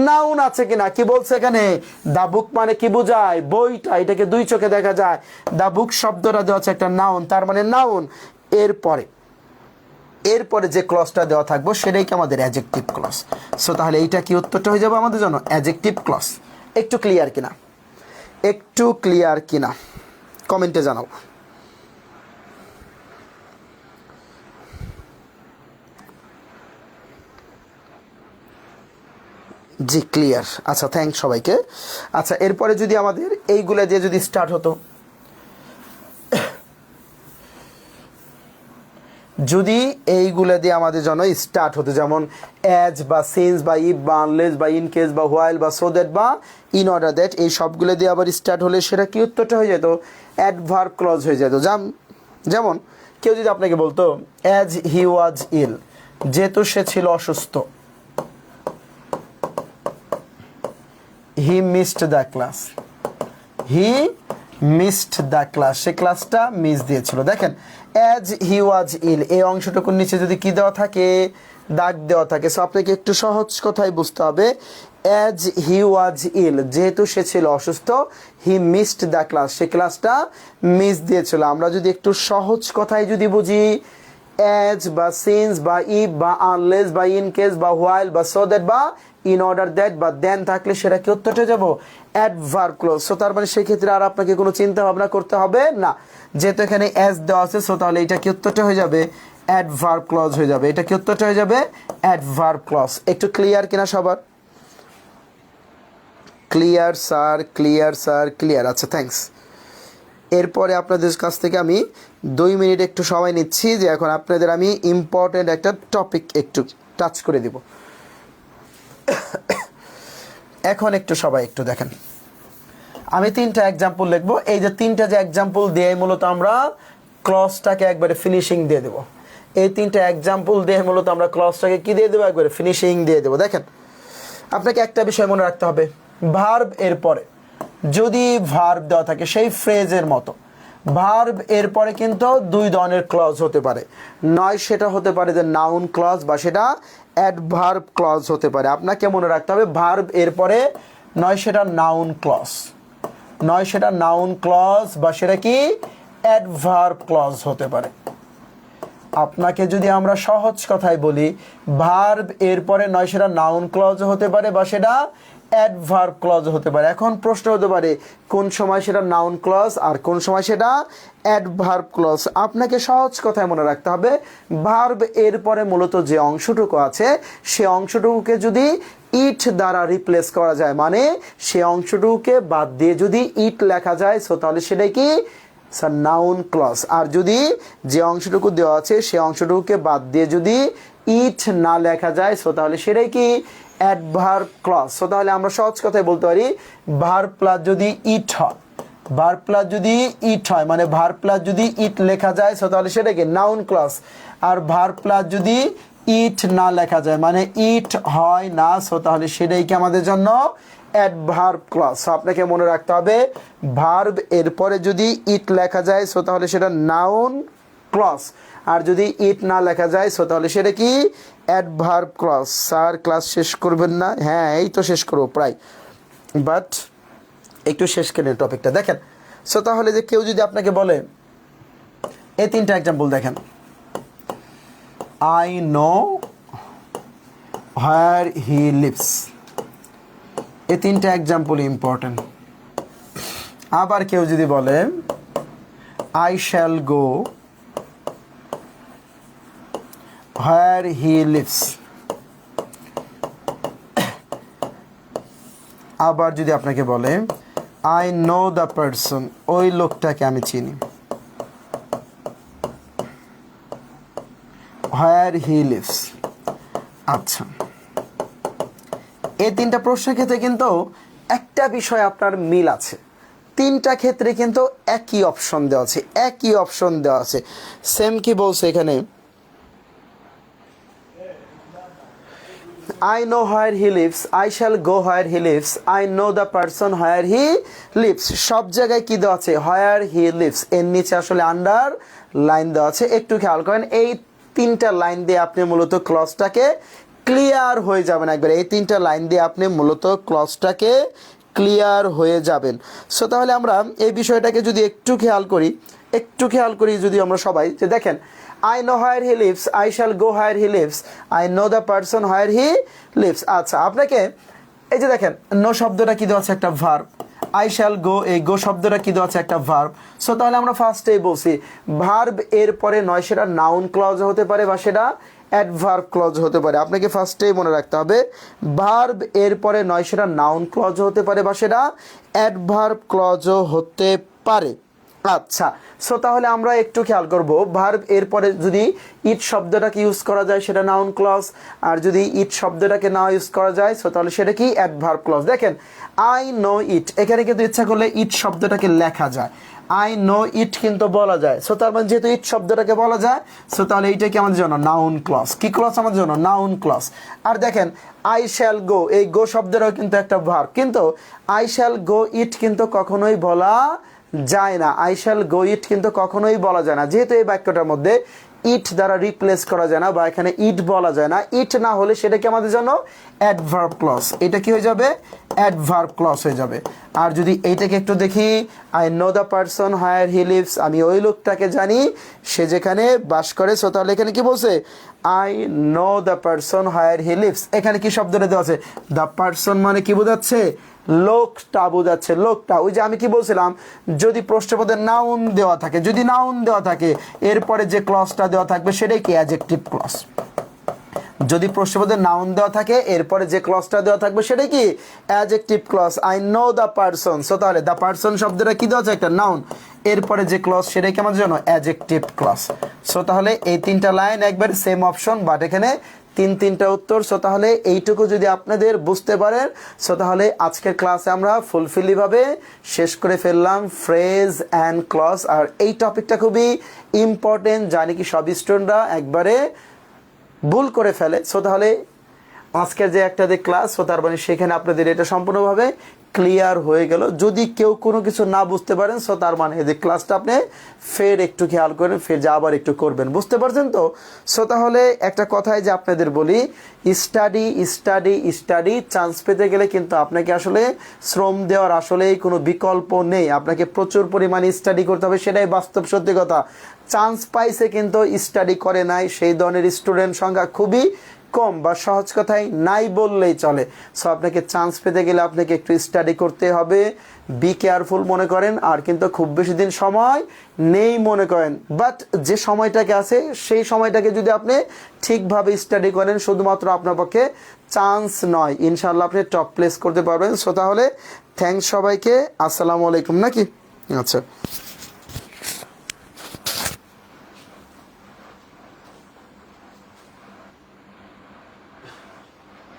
নাউন আছে কিনা। কি বলছে এখানে, দ্য বুক মানে কি বোঝায়, বইটা, এটাকে দুই চোখে দেখা যায়। দ্য বুক শব্দটা দেওয়া আছে একটা নাউন, তার মানে নাউন। এরপরে যে ক্লজটা দেওয়া থাকবো সেটাই কি আমাদের অ্যাডজেক্টিভ ক্লজ। সো তাহলে এইটা কি উত্তরটা হয়ে যাবে আমাদের জন্য, অ্যাডজেক্টিভ ক্লজ। একটু ক্লিয়ার কিনা, একটু ক্লিয়ার কিনা কমেন্টে জানাও। জি ক্লিয়ার, আচ্ছা থ্যাংক সবাইকে। আচ্ছা এরপরে যদি আমাদের এইগুলা দিয়ে যদি স্টার্ট হতো, যদি এইগুলো দিয়ে আমাদের জন্য স্টার্ট হতো, যেমন অ্যাজ বা সিন্স বা ইফ বা আনলেস বা ইন কেস বা হোয়াইল বা সো দ্যাট বা ইন অর্ডার দ্যাট, এই সবগুলো দিয়ে আবার স্টার্ট হলে সেটা কি উত্তরটা হয়ে যেত, অ্যাডভার্ব ক্লজ হয়ে যেত। যেমন কেউ যদি আপনাকে বলতো অ্যাজ হি ওয়াজ ইল, যেহেতু সে ছিল অসুস্থ, he missed the class, he missed the class, সে ক্লাসটা মিস দিয়েছিল। দেখেন অ্যাজ হি ওয়াজ ইল এই অংশটুকুর নিচে যদি কি দেওয়া থাকে, দাগ দেওয়া থাকে। সো আপনাকে একটু সহজ কথাই বুঝতে হবে, অ্যাজ হি ওয়াজ ইল যেহেতু সে ছিল অসুস্থ, হি মিসড দ্য ক্লাস সে ক্লাসটা মিস দিয়েছিল। আমরা যদি একটু সহজ কথাই যদি বুঝি, অ্যাজ বা সিন্স বা ইফ বা আনলেস বা ইন কেস বা হোয়াইল বা সো দ্যাট বা ইন অর্ডার দ্যাট বা দেন থাকলে সেটা কি উত্তরটা যাব, অ্যাডভার্ব ক্লজ। সো তার মানে সেক্ষেত্রে আর আপনাকে কোনো চিন্তা ভাবনা করতে হবে না, যেহেতু এখানে অ্যাজ দেওয়া আছে। সো তাহলে এটা কি উত্তরটা হয়ে যাবে, অ্যাডভার্ব ক্লজ হয়ে যাবে। এটা কি উত্তরটা হয়ে যাবে, অ্যাডভার্ব ক্লজ। একটু ক্লিয়ার কিনা সবার, clear sir, clear sir, clear. আচ্ছা থ্যাঙ্কস। এরপরে আপনাদের কাছ থেকে আমি 2 মিনিট একটু সময় নিচ্ছি, যে এখন আপনাদের আমি ইম্পর্টেন্ট একটা টপিক একটু টাচ করে দিব। এখন একটু সবাই একটু দেখেন, আমি 3টা এক্সাম্পল লিখবো। এই যে 3টা যে এক্সাম্পল দিয়ে মূলত আমরা ক্লজটাকে একবারে ফিনিশিং দিয়ে দেবো। এই 3টা এক্সাম্পল দিয়ে মূলত আমরা ক্লজটাকে কি দিয়ে দেবো, একবারে ফিনিশিং দিয়ে দেবো। দেখেন আপনাকে একটা বিষয় মনে রাখতে হবে, ভার্ব এর পরে যদি ভার্ব দেওয়া থাকে সেই ফ্রেজের মতো, ভার্ব এরপরে কিন্তু 2 ধরনের ক্লজ হতে পারে। নয় সেটা হতে পারে যে নাউন ক্লজ বা সেটা অ্যাডভার্ব ক্লজ হতে পারে। আপনাকে মনে রাখতে হবে ভার্ব এরপরে নয় সেটা নাউন ক্লজ, নয় সেটা নাউন ক্লজ বা সেটা কি অ্যাডভার্ব ক্লজ হতে পারে। আপনাকে যদি আমরা সহজ কথায় বলি, ভার্ব এরপরে নয় সেটা নাউন ক্লজ হতে পারে বা সেটা অ্যাডভার্ব ক্লজ হতে পারে। এখন প্রশ্ন হতে পারে কোন সময় সেটা নাউন ক্লজ আর কোন সময় সেটা অ্যাডভার্ব ক্লজ। আপনাকে সহজ কথায় মনে রাখতে হবে, ভার্ব এরপরে মূলত যে অংশটুকু আছে সে অংশটুকুকে যদি ইট দ্বারা রিপ্লেস করা যায়, মানে সে অংশটুকুকে বাদ দিয়ে যদি ইট লেখা যায়, সো তাহলে সেটাই কি স্যার নাউন ক্লজ। আর যদি যে অংশটুকু দেওয়া আছে সে অংশটুকুকে বাদ দিয়ে যদি ইট না লেখা যায়, সো তাহলে সেটাই কি অ্যাডভার্ব ক্লজ। সো তাহলে আমরা সহজ কথায় বলতে পারি ভার্ব প্লাস যদি ইট হয়, ভার্ব প্লাস যদি ইট হয় মানে ভার্ব প্লাস যদি ইট লেখা যায়, সো তাহলে সেটা কি নাউন ক্লজ। আর ভার্ব প্লাস যদি ইট না লেখা যায় মানে ইট হয় না, সো তাহলে সেটাই কি আমাদের জন্য অ্যাডভার্ব ক্লজ। সো আপনাকে মনে রাখতে হবে ভার্ব এরপরে যদি ইট লেখা যায়, সো তাহলে সেটা নাউন ক্লজ। আর যদি ইট না লেখা যায়, সো তাহলে সেটা কি অ্যাডভার্ব ক্লজ। স্যার ক্লাস শেষ করবেন না? হ্যাঁ এই তো শেষ করবো প্রায়, বাট একটু শেষ করে টপিকটা দেখেন। সো তাহলে যে কেউ যদি আপনাকে বলে, এই তিনটা এক্সাম্পল দেখেন, I know where he lives, এই তিনটা এক্সাম্পল ইম্পর্টেন্ট। আবার কেউ যদি বলে I shall go where he leaves, আবার যদি আপনাকে বলে আই নো দ্য পারসন, ওই লোকটাকে আমি চিনি, হোয়ার হি লিভস। আচ্ছা, এই তিনটা প্রশ্নের ক্ষেত্রে কিন্তু একটা বিষয় আপনার মিল আছে, তিনটা ক্ষেত্রে কিন্তু একই অপশন দেওয়া আছে, একই অপশন দেওয়া আছে। সেম কি বলছে এখানে, I know where he lives, I shall go where he lives, I know the person where he lives। সব জায়গায় কি দেওয়া আছে? where he lives। এর নিচে আসলে আন্ডার লাইন দেওয়া আছে, একটু খেয়াল করেন। এই তিনটা লাইন দিয়ে আপনি মূলত ক্লজটাকে ক্লিয়ার হয়ে যাবেন একবার, এই তিনটা লাইন দিয়ে আপনি মূলত ক্লজটাকে ক্লিয়ার হয়ে যাবেন। সো তাহলে আমরা এই বিষয়টাকে যদি একটু খেয়াল করি যদি আমরা সবাই, যে দেখেন I know where he lives, I shall go where he lives, I know the person where he lives। আচ্ছা, আপনাকে এই যে দেখেন নো শব্দটা কি দেওয়া আছে? একটা ভার্ব। I shall go, এই গো শব্দটা কি দেওয়া আছে? একটা ভার্ব। সো তাহলে আমরা ফার্স্টেই বলছি ভার্ব এর পরে নয় সেটা নাউন ক্লজ হতে পারে বা সেটা অ্যাডভার্ব ক্লজ হতে পারে। আপনাকে ফার্স্টেই মনে রাখতে হবে ভার্ব এর পরে নয় সেটা নাউন ক্লজ হতে পারে বা সেটা অ্যাডভার্ব ক্লজও হতে পারে। আচ্ছা, সো তাহলে আমরা একটু খেয়াল করব ভার্ব এরপরে যদি ইট শব্দটাকে ইউজ করা যায় সেটা নাউন ক্লজ, আর যদি ইট শব্দটাকে না ইউজ করা যায় সো তাহলে সেটা কি অ্যাডভার্ব ক্লজ। দেখেন আই নো ইট, এখানে কিন্তু ইচ্ছা করলে ইট শব্দটাকে লেখা যায়, আই নো ইট কিন্তু বলা যায়। সো তার মানে যেহেতু ইট শব্দটাকে বলা যায়, সো তাহলে এইটা কি আমাদের জন্য নাউন ক্লজ। কি ক্লজ আমাদের জন্য? Noun clause. আর দেখেন আই শ্যাল গো, এই গো শব্দটাও কিন্তু একটা ভার্ব, কিন্তু আই শ্যাল গো ইট কিন্তু কখনোই বলা যায় না, আই শ্যাল গো ইট কিন্তু কখনোই বলা যায় না, যেহেতু এই বাক্যটার মধ্যে ইট দ্বারা রিপ্লেস করা যায় না বা এখানে ইট বলা যায় না। ইট না হলে সেটা কি আমাদের জন্য অ্যাডভার্ব ক্লজ, এটা কি হয়ে যাবে? অ্যাডভার্ব ক্লজ হয়ে যাবে। আর যদি এইটাকে একটু দেখি, I know the person where he leaves, আমি ওই লোকটাকে জানি সে যেখানে বাস করে। সো তাহলে এখানে কি বলছে? I know the person where he leaves. এখানে কি শব্দটা দেওয়া আছে? দ্য পারসন মানে কি বোঝাচ্ছে? লোকটা বোঝাচ্ছে, লোকটা। ওই যে আমি কি বলছিলাম, যদি প্রশ্নপদে নাউন দেওয়া থাকে, যদি নাউন দেওয়া থাকে এরপরে যে ক্লজটা দেওয়া থাকবে সেটাই কি অ্যাডজেক্টিভ ক্লজ। যদি প্রশ্নপদে নাউন দেওয়া থাকে এরপরে যে ক্লজটা দেওয়া থাকবে সেটাই কি adjective clause. I know the person, so তাহলে দ্য পারসন শব্দটা কি দেওয়া আছে? একটা নাউন, এরপরে যে ক্লজ সেটাই কি আমাদের জন্য অ্যাডজেক্টিভ ক্লজ। সো তাহলে এই তিনটা লাইন একবার সেম অপশন, বাট এখানে তিনটা উত্তর। সো তাহলে এইটুকু যদি আপনাদের বুঝতে পারেন, সো তাহলে আজকের ক্লাসে আমরা ফুলফিলিভাবে শেষ করে ফেললাম ফ্রেজ অ্যান্ড ক্লজ। আর এই টপিকটা খুবই ইম্পর্টেন্ট, জানি কি সব স্টুডেন্টরা একবারে ভুল করে ফেলে। সো তাহলে আজকের যে একটা ক্লাস, সো তার মানে সেখানে আপনাদের এটা সম্পূর্ণভাবে ক্লিয়ার হয়ে গেল। যদি কেউ কোনো কিছু না বুঝতে পারেন, সো তার মানে এই যে ক্লাসটা আপনি ফের একটু খেয়াল করেন, ফের যা আবার একটু করবেন। বুঝতে পারছেন তো? সো তাহলে একটা কথাই যে আপনাদের বলি, স্টাডি স্টাডি স্টাডি। চান্স পেতে গেলে কিন্তু আপনাকে আসলে শ্রম দেওয়ার আসলেই কোনো বিকল্প নেই, আপনাকে প্রচুর পরিমাণে স্টাডি করতে হবে, সেটাই বাস্তব সত্যি কথা। চান্স পাইছে কিন্তু স্টাডি করে নাই, সেই ধরনের স্টুডেন্ট সংখ্যা খুবই কম, বা সহজ কথায় নাই বললেই চলে। সো আপনাকে চান্স পেতে গেলে আপনাকে একটু স্টাডি করতে হবে, বি কেয়ারফুল মনে করেন। আর কিন্তু খুব বেশি দিন সময় নেই মনে করেন, বাট যে সময়টাকে আছে সেই সময়টাকে যদি আপনি ঠিকভাবে স্টাডি করেন, শুধুমাত্র আপনার পক্ষে চান্স নয়, ইনশাল্লাহ আপনি টপ প্লেস করতে পারবেন। সো তাহলে থ্যাঙ্কস সবাইকে, আসসালামু আলাইকুম নাকি? আচ্ছা।